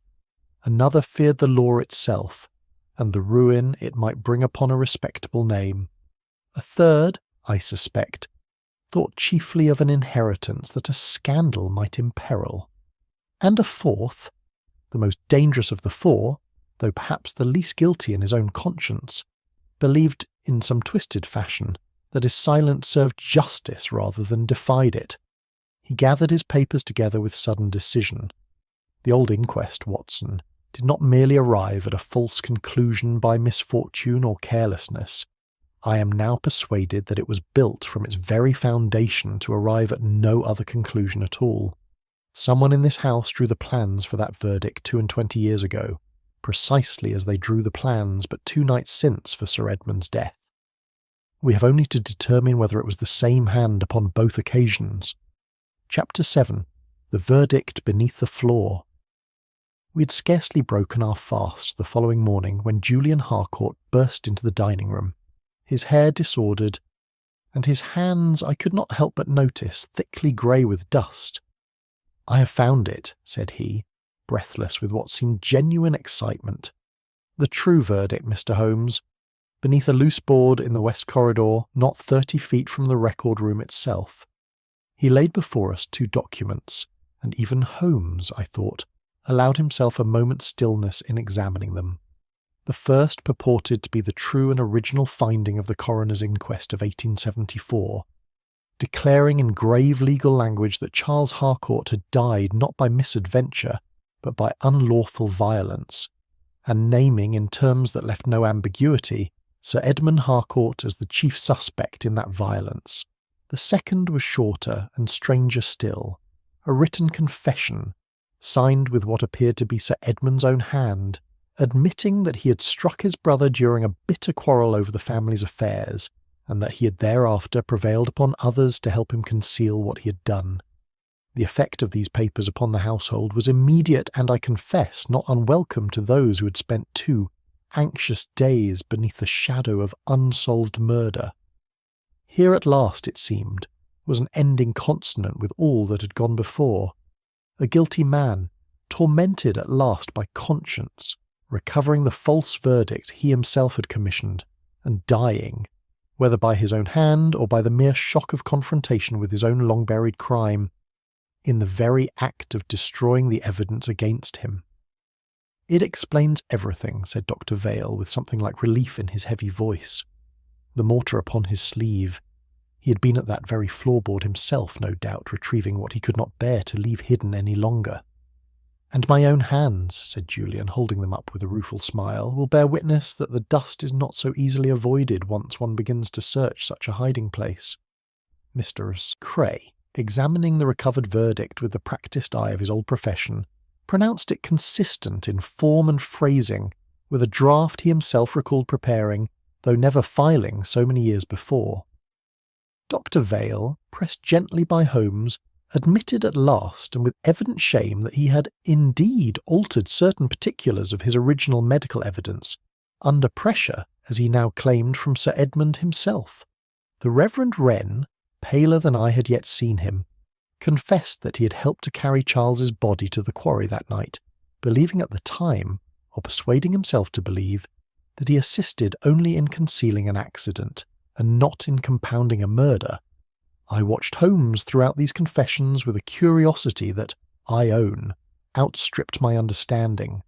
Another feared the law itself, and the ruin it might bring upon a respectable name. A third, I suspect, thought chiefly of an inheritance that a scandal might imperil. And a fourth, the most dangerous of the four, though perhaps the least guilty in his own conscience, believed in some twisted fashion that his silence served justice rather than defied it. He gathered his papers together with sudden decision. The old inquest, Watson, did not merely arrive at a false conclusion by misfortune or carelessness. I am now persuaded that it was built from its very foundation to arrive at no other conclusion at all. Someone in this house drew the plans for that verdict 22 years ago, precisely as they drew the plans but 2 nights since for Sir Edmund's death. We have only to determine whether it was the same hand upon both occasions. Chapter 7. The Verdict Beneath the Floor. We had scarcely broken our fast the following morning when Julian Harcourt burst into the dining room, his hair disordered, and his hands I could not help but notice thickly grey with dust. "I have found it," said he, breathless with what seemed genuine excitement. "The true verdict, Mr. Holmes. Beneath a loose board in the west corridor, not 30 feet from the record room itself." He laid before us 2 documents, and even Holmes, I thought, allowed himself a moment's stillness in examining them. The first purported to be the true and original finding of the coroner's inquest of 1874, declaring in grave legal language that Charles Harcourt had died not by misadventure, but by unlawful violence, and naming in terms that left no ambiguity Sir Edmund Harcourt as the chief suspect in that violence. The second was shorter and stranger still, a written confession, signed with what appeared to be Sir Edmund's own hand, admitting that he had struck his brother during a bitter quarrel over the family's affairs, and that he had thereafter prevailed upon others to help him conceal what he had done. The effect of these papers upon the household was immediate and, I confess, not unwelcome to those who had spent 2 anxious days beneath the shadow of unsolved murder. Here at last, it seemed, was an ending consonant with all that had gone before. A guilty man, tormented at last by conscience, recovering the false verdict he himself had commissioned, and dying, whether by his own hand or by the mere shock of confrontation with his own long-buried crime, in the very act of destroying the evidence against him. "It explains everything," said Dr. Vale, with something like relief in his heavy voice. The mortar upon his sleeve. He had been at that very floorboard himself, no doubt, retrieving what he could not bear to leave hidden any longer. "And my own hands," said Julian, holding them up with a rueful smile, "will bear witness that the dust is not so easily avoided once one begins to search such a hiding place." Mr. Cray, examining the recovered verdict with the practised eye of his old profession, pronounced it consistent in form and phrasing with a draft he himself recalled preparing, though never filing so many years before. Dr. Vale, pressed gently by Holmes, admitted at last and with evident shame that he had indeed altered certain particulars of his original medical evidence, under pressure, as he now claimed, from Sir Edmund himself. The Reverend Wren, paler than I had yet seen him, confessed that he had helped to carry Charles's body to the quarry that night, believing at the time, or persuading himself to believe, that he assisted only in concealing an accident, and not in compounding a murder. I watched Holmes throughout these confessions with a curiosity that, I own, outstripped my understanding.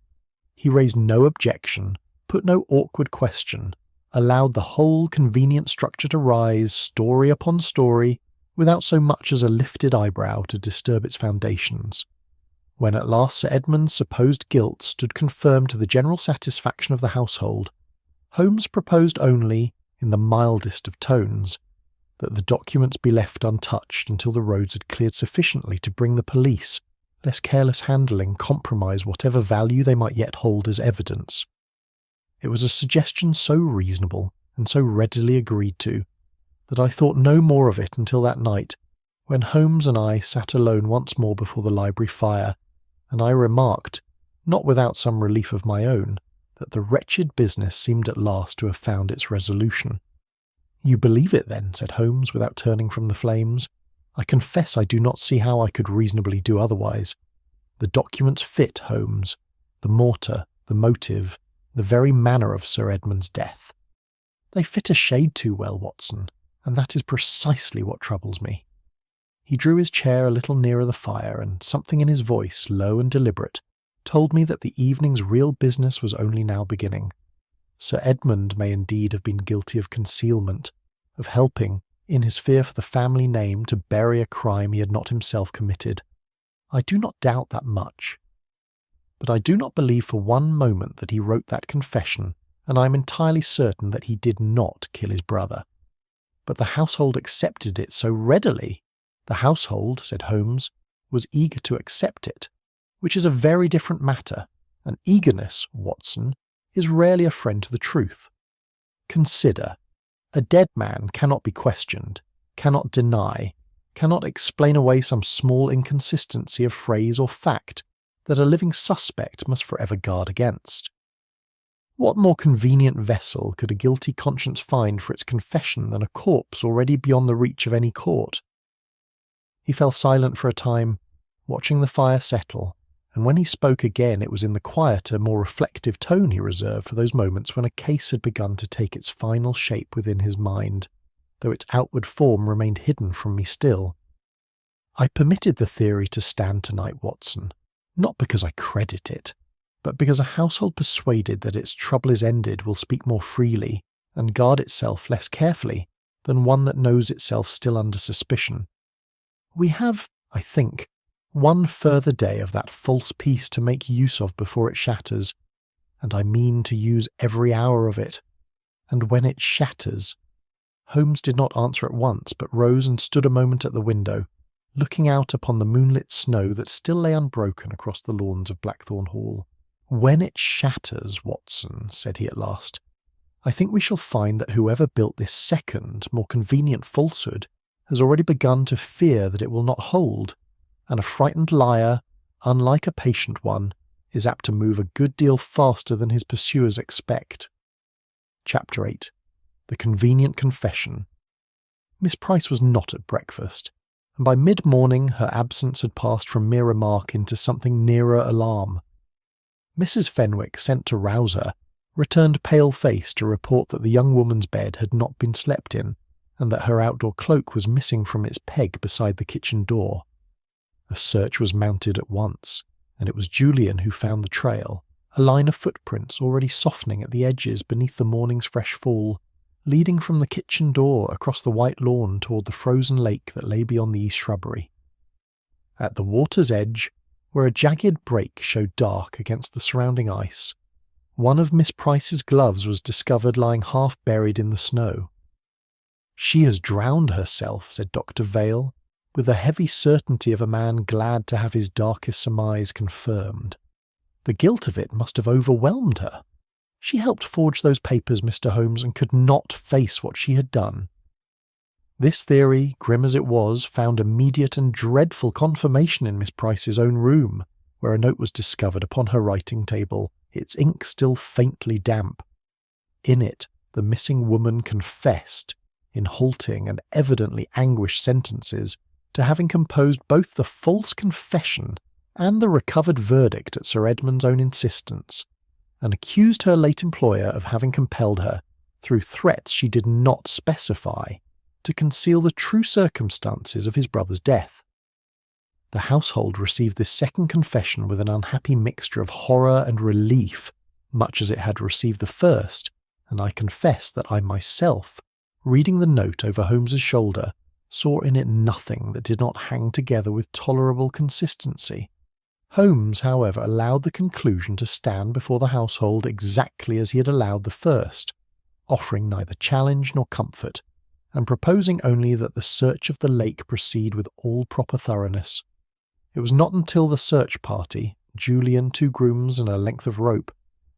He raised no objection, put no awkward question, allowed the whole convenient structure to rise, story upon story, without so much as a lifted eyebrow to disturb its foundations. When at last Sir Edmund's supposed guilt stood confirmed to the general satisfaction of the household, Holmes proposed only, in the mildest of tones, that the documents be left untouched until the roads had cleared sufficiently to bring the police, lest careless handling compromise whatever value they might yet hold as evidence. It was a suggestion so reasonable and so readily agreed to, that I thought no more of it until that night, when Holmes and I sat alone once more before the library fire, and I remarked, not without some relief of my own, that the wretched business seemed at last to have found its resolution. "You believe it, then?" said Holmes, without turning from the flames. "I confess I do not see how I could reasonably do otherwise. The documents fit, Holmes, the mortar, the motive, the very manner of Sir Edmund's death. They fit a shade too well, Watson, and that is precisely what troubles me." He drew his chair a little nearer the fire, and something in his voice, low and deliberate, told me that the evening's real business was only now beginning. Sir Edmund may indeed have been guilty of concealment, of helping, in his fear for the family name, to bury a crime he had not himself committed. I do not doubt that much. But I do not believe for one moment that he wrote that confession, and I am entirely certain that he did not kill his brother. But the household accepted it so readily. The household, said Holmes, was eager to accept it, which is a very different matter, and eagerness, Watson, is rarely a friend to the truth. Consider, a dead man cannot be questioned, cannot deny, cannot explain away some small inconsistency of phrase or fact that a living suspect must forever guard against. What more convenient vessel could a guilty conscience find for its confession than a corpse already beyond the reach of any court? He fell silent for a time, watching the fire settle, and when he spoke again it was in the quieter, more reflective tone he reserved for those moments when a case had begun to take its final shape within his mind, though its outward form remained hidden from me still. I permitted the theory to stand tonight, Watson, not because I credit it, but because a household persuaded that its trouble is ended will speak more freely and guard itself less carefully than one that knows itself still under suspicion. We have, I think, one further day of that false peace to make use of before it shatters, and I mean to use every hour of it. And when it shatters— Holmes did not answer at once, but rose and stood a moment at the window, looking out upon the moonlit snow that still lay unbroken across the lawns of Blackthorn Hall. "When it shatters, Watson," said he at last, "I think we shall find that whoever built this second, more convenient falsehood has already begun to fear that it will not hold, and a frightened liar, unlike a patient one, is apt to move a good deal faster than his pursuers expect." Chapter 8. The Convenient Confession. Miss Price was not at breakfast, and by mid-morning her absence had passed from mere remark into something nearer alarm. Mrs. Fenwick, sent to rouse her, returned pale-faced to report that the young woman's bed had not been slept in, and that her outdoor cloak was missing from its peg beside the kitchen door. A search was mounted at once, and it was Julian who found the trail, a line of footprints already softening at the edges beneath the morning's fresh fall, leading from the kitchen door across the white lawn toward the frozen lake that lay beyond the east shrubbery. At the water's edge, where a jagged break showed dark against the surrounding ice, one of Miss Price's gloves was discovered lying half buried in the snow. "She has drowned herself," said Dr. Vale, with the heavy certainty of a man glad to have his darkest surmise confirmed. "The guilt of it must have overwhelmed her. She helped forge those papers, Mr. Holmes, and could not face what she had done." This theory, grim as it was, found immediate and dreadful confirmation in Miss Price's own room, where a note was discovered upon her writing table, its ink still faintly damp. In it, the missing woman confessed, in halting and evidently anguished sentences, to having composed both the false confession and the recovered verdict at Sir Edmund's own insistence, and accused her late employer of having compelled her, through threats she did not specify, to conceal the true circumstances of his brother's death. The household received this second confession with an unhappy mixture of horror and relief, much as it had received the first, and I confess that I myself, reading the note over Holmes's shoulder, saw in it nothing that did not hang together with tolerable consistency. Holmes, however, allowed the conclusion to stand before the household exactly as he had allowed the first, offering neither challenge nor comfort, and proposing only that the search of the lake proceed with all proper thoroughness. It was not until the search party, Julian, 2 grooms, and a length of rope,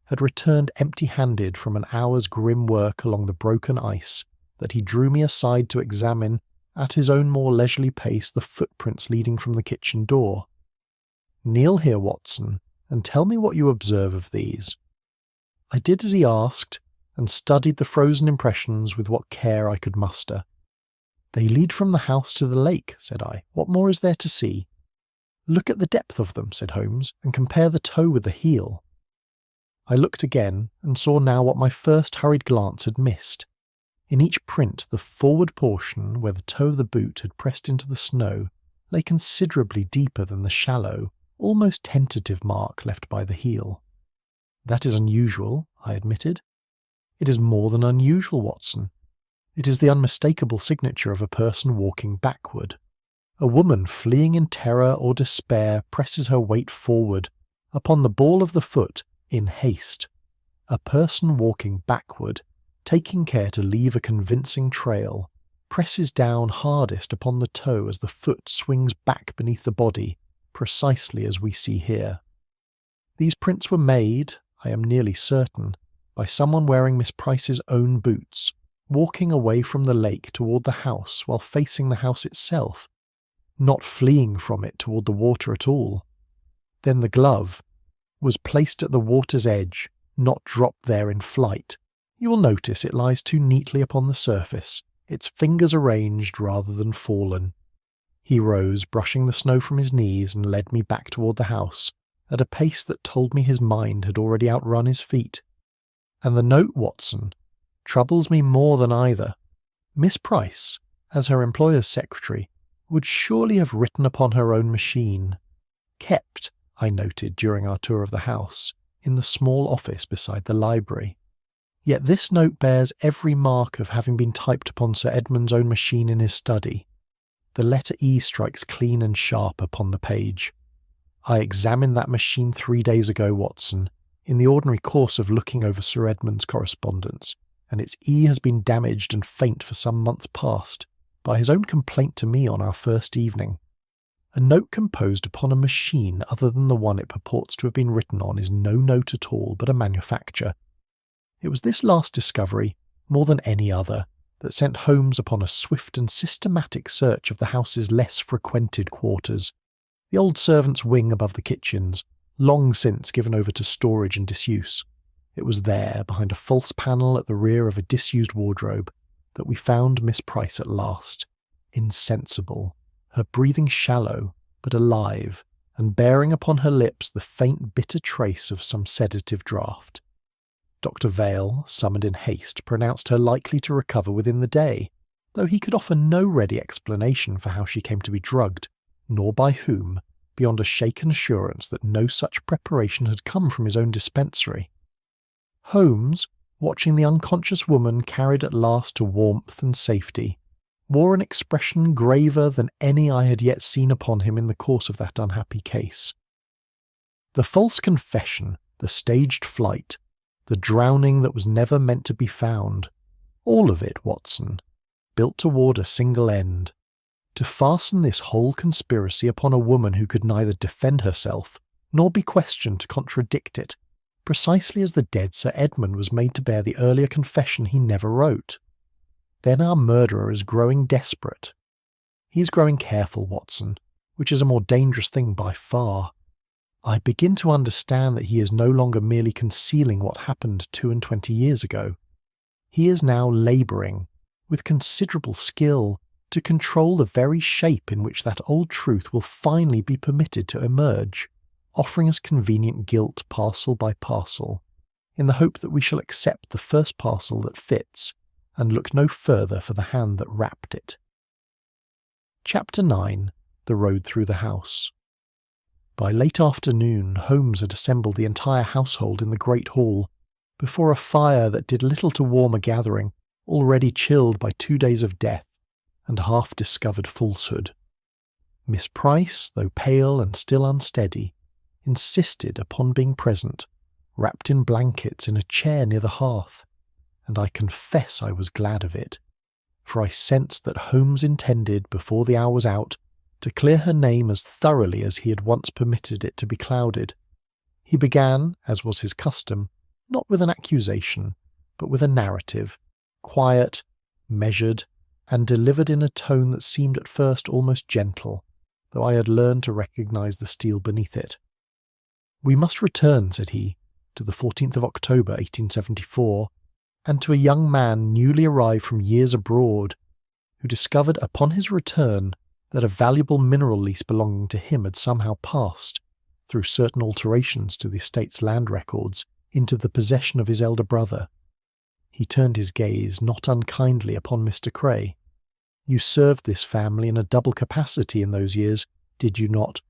had returned empty-handed from an hour's grim work along the broken ice, that he drew me aside to examine, at his own more leisurely pace, the footprints leading from the kitchen door. "Kneel here, Watson, and tell me what you observe of these." I did as he asked, and studied the frozen impressions with what care I could muster. "They lead from the house to the lake," said I. "What more is there to see?" "Look at the depth of them," said Holmes, "and compare the toe with the heel." I looked again, and saw now what my first hurried glance had missed. In each print, the forward portion, where the toe of the boot had pressed into the snow, lay considerably deeper than the shallow, almost tentative mark left by the heel. "That is unusual," I admitted. "It is more than unusual, Watson. It is the unmistakable signature of a person walking backward. A woman fleeing in terror or despair presses her weight forward, upon the ball of the foot, in haste. A person walking backward, taking care to leave a convincing trail, presses down hardest upon the toe as the foot swings back beneath the body, precisely as we see here. These prints were made, I am nearly certain, by someone wearing Miss Price's own boots, walking away from the lake toward the house while facing the house itself, not fleeing from it toward the water at all. Then the glove was placed at the water's edge, not dropped there in flight. You will notice it lies too neatly upon the surface, its fingers arranged rather than fallen. He rose, brushing the snow from his knees, and led me back toward the house, at a pace that told me his mind had already outrun his feet. And the note, Watson, troubles me more than either. Miss Price, as her employer's secretary, would surely have written upon her own machine. Kept, I noted during our tour of the house, in the small office beside the library. Yet this note bears every mark of having been typed upon Sir Edmund's own machine in his study. The letter E strikes clean and sharp upon the page. I examined that machine 3 days ago, Watson, in the ordinary course of looking over Sir Edmund's correspondence, and its E has been damaged and faint for some months past, by his own complaint to me on our first evening. A note composed upon a machine other than the one it purports to have been written on is no note at all, but a manufacture. It was this last discovery, more than any other, that sent Holmes upon a swift and systematic search of the house's less frequented quarters, the old servants' wing above the kitchens, long since given over to storage and disuse. It was there, behind a false panel at the rear of a disused wardrobe, that we found Miss Price at last, insensible, her breathing shallow but alive, and bearing upon her lips the faint bitter trace of some sedative draught. Dr. Vale, summoned in haste, pronounced her likely to recover within the day, though he could offer no ready explanation for how she came to be drugged, nor by whom, beyond a shaken assurance that no such preparation had come from his own dispensary. Holmes, watching the unconscious woman carried at last to warmth and safety, wore an expression graver than any I had yet seen upon him in the course of that unhappy case. The false confession, the staged flight, the drowning that was never meant to be found, all of it, Watson, built toward a single end, to fasten this whole conspiracy upon a woman who could neither defend herself nor be questioned to contradict it, precisely as the dead Sir Edmund was made to bear the earlier confession he never wrote. Then our murderer is growing desperate. He is growing careful, Watson, which is a more dangerous thing by far. I begin to understand that he is no longer merely concealing what happened 22 years ago. He is now labouring, with considerable skill, to control the very shape in which that old truth will finally be permitted to emerge, offering us convenient guilt parcel by parcel, in the hope that we shall accept the first parcel that fits, and look no further for the hand that wrapped it. Chapter 9. The Road Through the House. By late afternoon, Holmes had assembled the entire household in the great hall, before a fire that did little to warm a gathering, already chilled by 2 days of death and half-discovered falsehood. Miss Price, though pale and still unsteady, insisted upon being present, wrapped in blankets in a chair near the hearth, and I confess I was glad of it, for I sensed that Holmes intended, before the hour was out, to clear her name as thoroughly as he had once permitted it to be clouded. He began, as was his custom, not with an accusation, but with a narrative, quiet, measured, and delivered in a tone that seemed at first almost gentle, though I had learned to recognise the steel beneath it. "We must return," said he, "to the 14th of October, 1874, and to a young man newly arrived from years abroad, who discovered upon his return that a valuable mineral lease belonging to him had somehow passed, through certain alterations to the estate's land records, into the possession of his elder brother. He turned his gaze not unkindly upon Mr. Cray. You served this family in a double capacity in those years, did you not?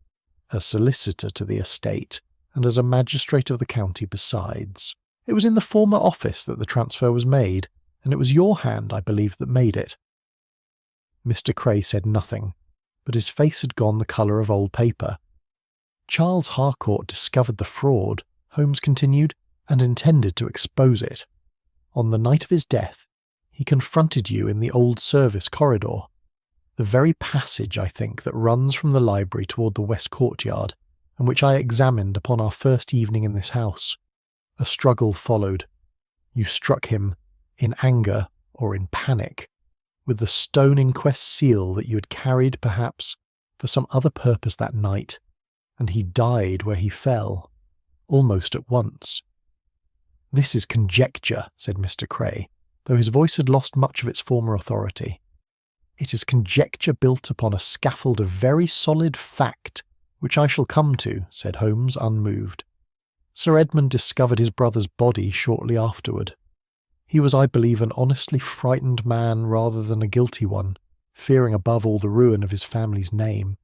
As solicitor to the estate, and as a magistrate of the county besides. It was in the former office that the transfer was made, and it was your hand, I believe, that made it." Mr. Cray said nothing, but his face had gone the colour of old paper. "Charles Harcourt discovered the fraud," Holmes continued, "and intended to expose it. On the night of his death, he confronted you in the old service corridor, the very passage, I think, that runs from the library toward the west courtyard, and which I examined upon our first evening in this house. A struggle followed. You struck him, in anger or in panic, with the stone inquest seal that you had carried, perhaps, for some other purpose that night, and he died where he fell, almost at once. "This is conjecture," said Mr. Cray, though his voice had lost much of its former authority. "It is conjecture built upon a scaffold of very solid fact, which I shall come to," said Holmes, unmoved. "Sir Edmund discovered his brother's body shortly afterward. He was, I believe, an honestly frightened man rather than a guilty one, fearing above all the ruin of his family's name,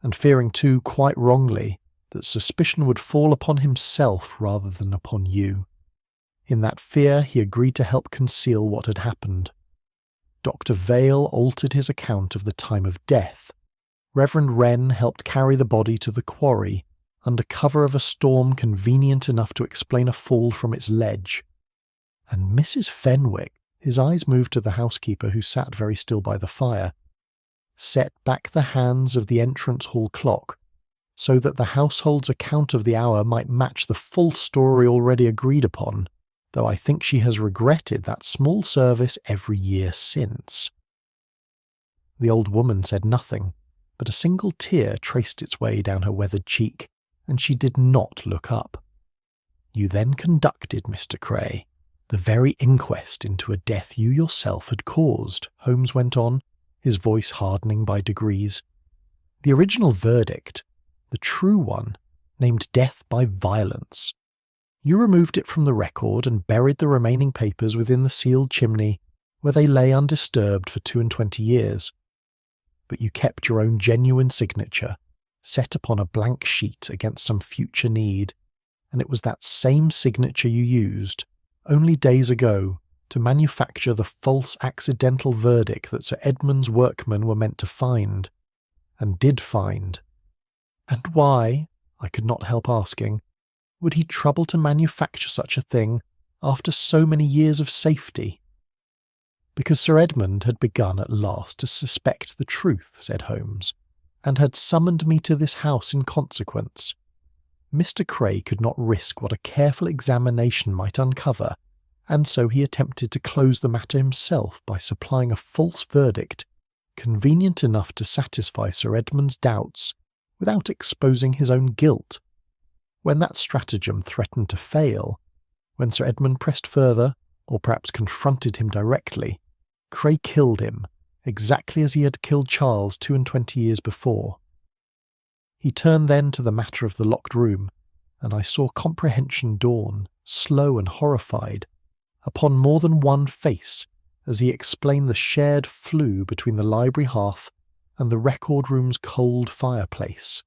and fearing too, quite wrongly, that suspicion would fall upon himself rather than upon you. In that fear he agreed to help conceal what had happened. Dr. Vale altered his account of the time of death. Reverend Wren helped carry the body to the quarry, under cover of a storm convenient enough to explain a fall from its ledge. And Mrs. Fenwick," his eyes moved to the housekeeper who sat very still by the fire, "set back the hands of the entrance hall clock, so that the household's account of the hour might match the full story already agreed upon, though I think she has regretted that small service every year since." The old woman said nothing, but a single tear traced its way down her weathered cheek, and she did not look up. "You then conducted, Mr. Cray, the very inquest into a death you yourself had caused," Holmes went on, his voice hardening by degrees. "The original verdict, the true one, named death by violence. You removed it from the record and buried the remaining papers within the sealed chimney, where they lay undisturbed for 22 years. But you kept your own genuine signature, set upon a blank sheet against some future need, and it was that same signature you used, only days ago, to manufacture the false accidental verdict that Sir Edmund's workmen were meant to find, and did find. And why, I could not help asking, would he trouble to manufacture such a thing after so many years of safety?" "Because Sir Edmund had begun at last to suspect the truth," said Holmes, "and had summoned me to this house in consequence. Mr. Cray could not risk what a careful examination might uncover, and so he attempted to close the matter himself by supplying a false verdict, convenient enough to satisfy Sir Edmund's doubts, without exposing his own guilt. When that stratagem threatened to fail, when Sir Edmund pressed further, or perhaps confronted him directly, Cray killed him, exactly as he had killed Charles 22 years before. He turned then to the matter of the locked room, and I saw comprehension dawn, slow and horrified, upon more than one face as he explained the shared flue between the library hearth and the record-room's cold fireplace,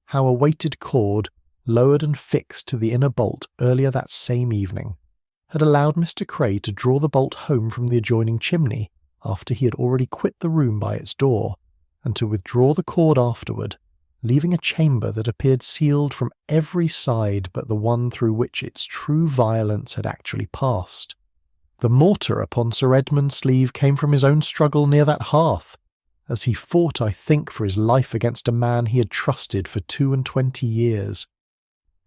how a weighted cord, lowered and fixed to the inner bolt earlier that same evening, had allowed Mr. Cray to draw the bolt home from the adjoining chimney after he had already quit the room by its door, and to withdraw the cord afterward, leaving a chamber that appeared sealed from every side but the one through which its true violence had actually passed. The mortar upon Sir Edmund's sleeve came from his own struggle near that hearth, as he fought, I think, for his life against a man he had trusted for 22 years.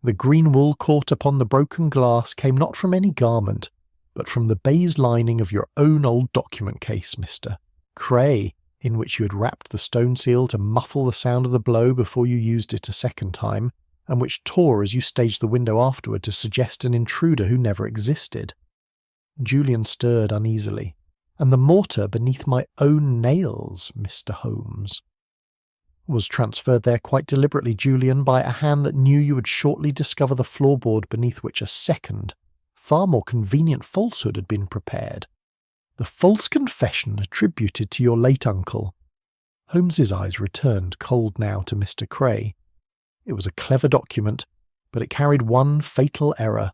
The green wool caught upon the broken glass came not from any garment, but from the baize lining of your own old document case, Mr. Cray, in which you had wrapped the stone seal to muffle the sound of the blow before you used it a second time, and which tore as you staged the window afterward to suggest an intruder who never existed. Julian stirred uneasily. "And the mortar beneath my own nails, Mr. Holmes." "Was transferred there quite deliberately, Julian, by a hand that knew you would shortly discover the floorboard beneath which a second, far more convenient falsehood had been prepared. The false confession attributed to your late uncle." Holmes's eyes returned cold now to Mr. Cray. It was a clever document, but it carried one fatal error.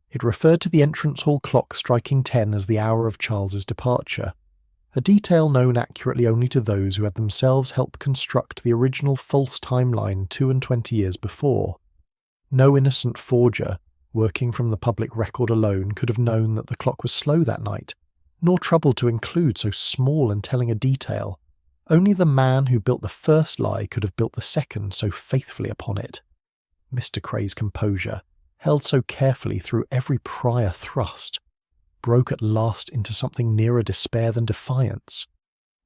It referred to the entrance hall clock striking 10 as the hour of Charles's departure, a detail known accurately only to those who had themselves helped construct the original false timeline 22 years before. No innocent forger, working from the public record alone, could have known that the clock was slow that night, nor troubled to include so small and telling a detail. Only the man who built the first lie could have built the second so faithfully upon it. Mr. Cray's composure, held so carefully through every prior thrust, broke at last into something nearer despair than defiance,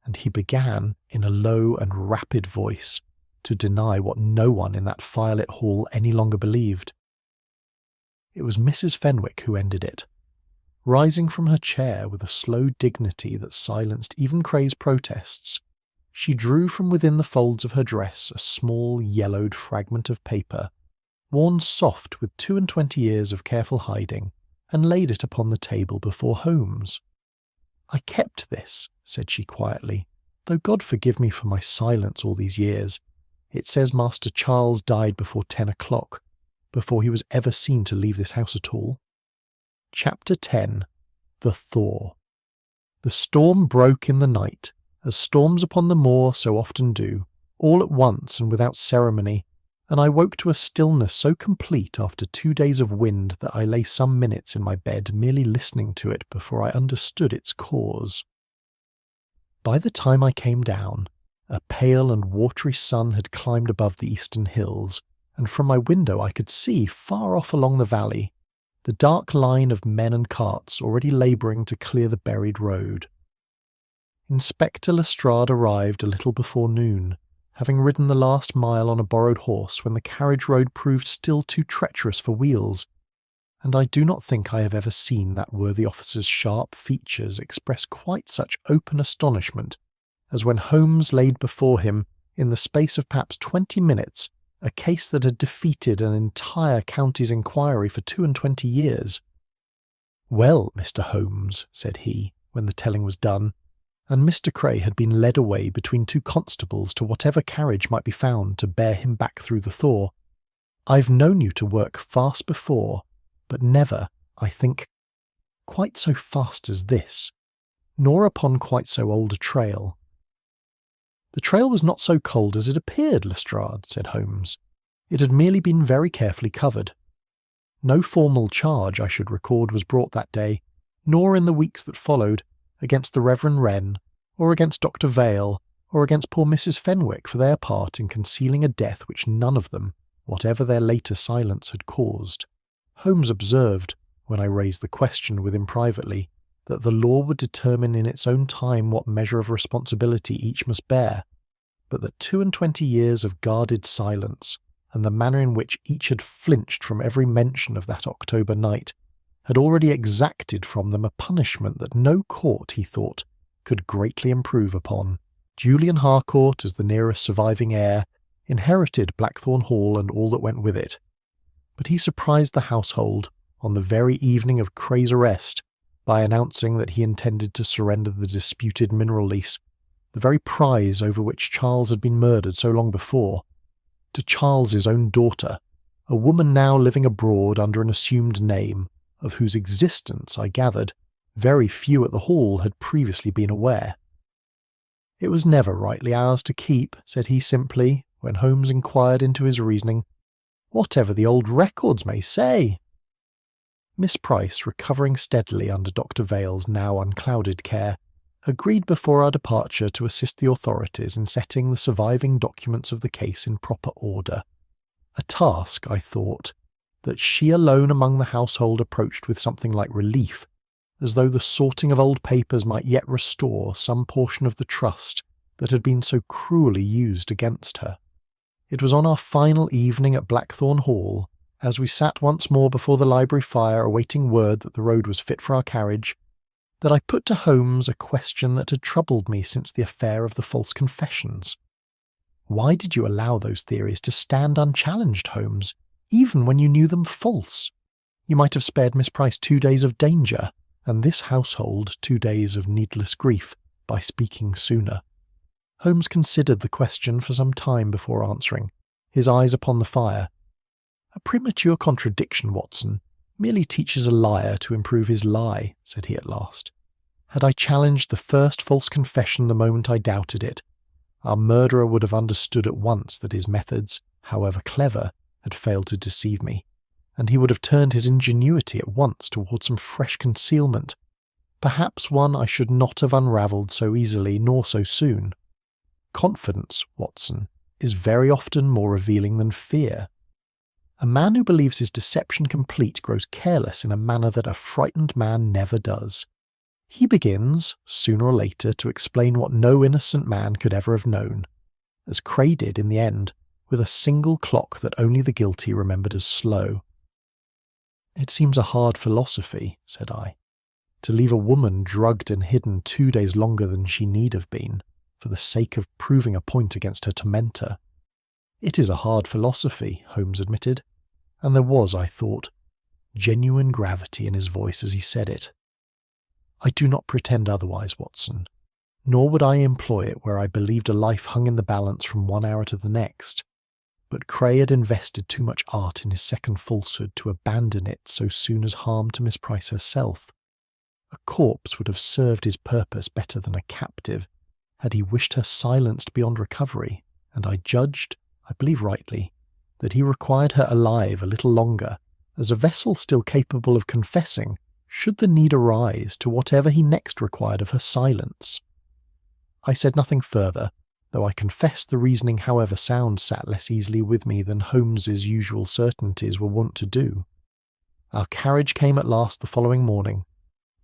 and he began, in a low and rapid voice, to deny what no one in that firelit hall any longer believed. It was Mrs. Fenwick who ended it. Rising from her chair with a slow dignity that silenced even Cray's protests, she drew from within the folds of her dress a small yellowed fragment of paper, worn soft with 22 years of careful hiding, and laid it upon the table before Holmes. "I kept this," said she quietly, "though God forgive me for my silence all these years. It says Master Charles died before 10 o'clock, before he was ever seen to leave this house at all." Chapter 10. The Thaw. The storm broke in the night, as storms upon the moor so often do, all at once and without ceremony, and I woke to a stillness so complete after 2 days of wind that I lay some minutes in my bed merely listening to it before I understood its cause. By the time I came down, a pale and watery sun had climbed above the eastern hills, and from my window I could see, far off along the valley, the dark line of men and carts already labouring to clear the buried road. Inspector Lestrade arrived a little before noon, having ridden the last mile on a borrowed horse when the carriage road proved still too treacherous for wheels, and I do not think I have ever seen that worthy officer's sharp features express quite such open astonishment as when Holmes laid before him, in the space of perhaps 20 minutes, a case that had defeated an entire county's inquiry for 22 years. "Well, Mr. Holmes," said he, when the telling was done, and Mr. Cray had been led away between 2 constables to whatever carriage might be found to bear him back through the thaw, "I've known you to work fast before, but never, I think, quite so fast as this, nor upon quite so old a trail." "The trail was not so cold as it appeared, Lestrade," said Holmes. "It had merely been very carefully covered. No formal charge, I should record, was brought that day, nor in the weeks that followed, against the Reverend Wren, or against Dr. Vale, or against poor Mrs. Fenwick for their part in concealing a death which none of them, whatever their later silence, had caused. Holmes observed, when I raised the question with him privately, that the law would determine in its own time what measure of responsibility each must bear, but that 22 years of guarded silence, and the manner in which each had flinched from every mention of that October night, had already exacted from them a punishment that no court, he thought, could greatly improve upon. Julian Harcourt, as the nearest surviving heir, inherited Blackthorn Hall and all that went with it, but he surprised the household, on the very evening of Cray's arrest, by announcing that he intended to surrender the disputed mineral lease, the very prize over which Charles had been murdered so long before, to Charles's own daughter, a woman now living abroad under an assumed name, of whose existence, I gathered, very few at the Hall had previously been aware. "It was never rightly ours to keep," said he simply, when Holmes inquired into his reasoning, "whatever the old records may say." Miss Price, recovering steadily under Dr. Vale's now unclouded care, agreed before our departure to assist the authorities in setting the surviving documents of the case in proper order, a task, I thought, that she alone among the household approached with something like relief, as though the sorting of old papers might yet restore some portion of the trust that had been so cruelly used against her. It was on our final evening at Blackthorn Hall, as we sat once more before the library fire awaiting word that the road was fit for our carriage, that I put to Holmes a question that had troubled me since the affair of the false confessions. "Why did you allow those theories to stand unchallenged, Holmes, even when you knew them false? You might have spared Miss Price 2 days of danger, and this household 2 days of needless grief, by speaking sooner." Holmes considered the question for some time before answering, his eyes upon the fire. "A premature contradiction, Watson, merely teaches a liar to improve his lie," said he at last. "Had I challenged the first false confession the moment I doubted it, our murderer would have understood at once that his methods, however clever, had failed to deceive me, and he would have turned his ingenuity at once towards some fresh concealment, perhaps one I should not have unravelled so easily nor so soon. Confidence, Watson, is very often more revealing than fear. A man who believes his deception complete grows careless in a manner that a frightened man never does. He begins, sooner or later, to explain what no innocent man could ever have known, as Cray did in the end, with a single clock that only the guilty remembered as slow. It seems a hard philosophy, said I, to leave a woman drugged and hidden 2 days longer than she need have been, for the sake of proving a point against her tormentor. It is a hard philosophy, Holmes admitted, and there was, I thought, genuine gravity in his voice as he said it. I do not pretend otherwise, Watson, nor would I employ it where I believed a life hung in the balance from 1 hour to the next. But Cray had invested too much art in his second falsehood to abandon it so soon as harm to Miss Price herself. A corpse would have served his purpose better than a captive, had he wished her silenced beyond recovery, and I judged, I believe rightly, that he required her alive a little longer, as a vessel still capable of confessing, should the need arise to whatever he next required of her silence. I said nothing further, though I confess the reasoning however sound sat less easily with me than Holmes's usual certainties were wont to do. Our carriage came at last the following morning,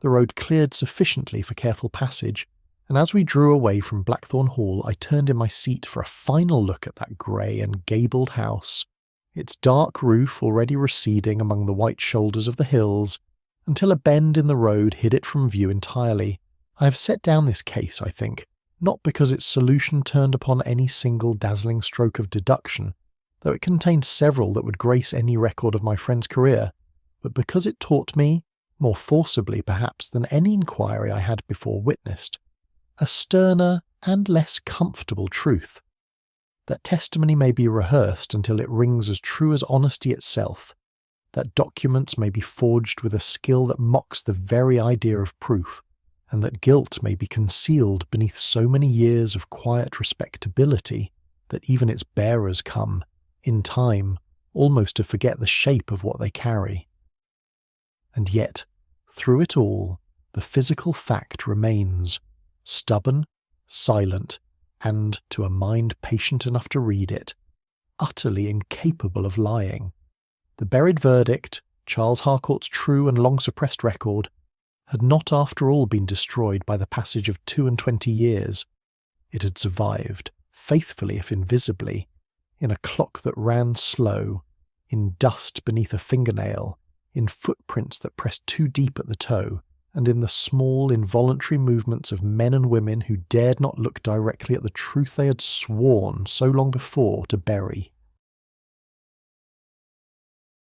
the road cleared sufficiently for careful passage, and as we drew away from Blackthorn Hall I turned in my seat for a final look at that grey and gabled house, its dark roof already receding among the white shoulders of the hills, until a bend in the road hid it from view entirely. I have set down this case, I think, not because its solution turned upon any single dazzling stroke of deduction, though it contained several that would grace any record of my friend's career, but because it taught me, more forcibly perhaps than any inquiry I had before witnessed, a sterner and less comfortable truth. That testimony may be rehearsed until it rings as true as honesty itself, that documents may be forged with a skill that mocks the very idea of proof, and that guilt may be concealed beneath so many years of quiet respectability that even its bearers come, in time, almost to forget the shape of what they carry. And yet, through it all, the physical fact remains, stubborn, silent, and, to a mind patient enough to read it, utterly incapable of lying. The buried verdict, Charles Harcourt's true and long-suppressed record, had not after all been destroyed by the passage of 22 years. It had survived, faithfully if invisibly, in a clock that ran slow, in dust beneath a fingernail, in footprints that pressed too deep at the toe, and in the small involuntary movements of men and women who dared not look directly at the truth they had sworn so long before to bury.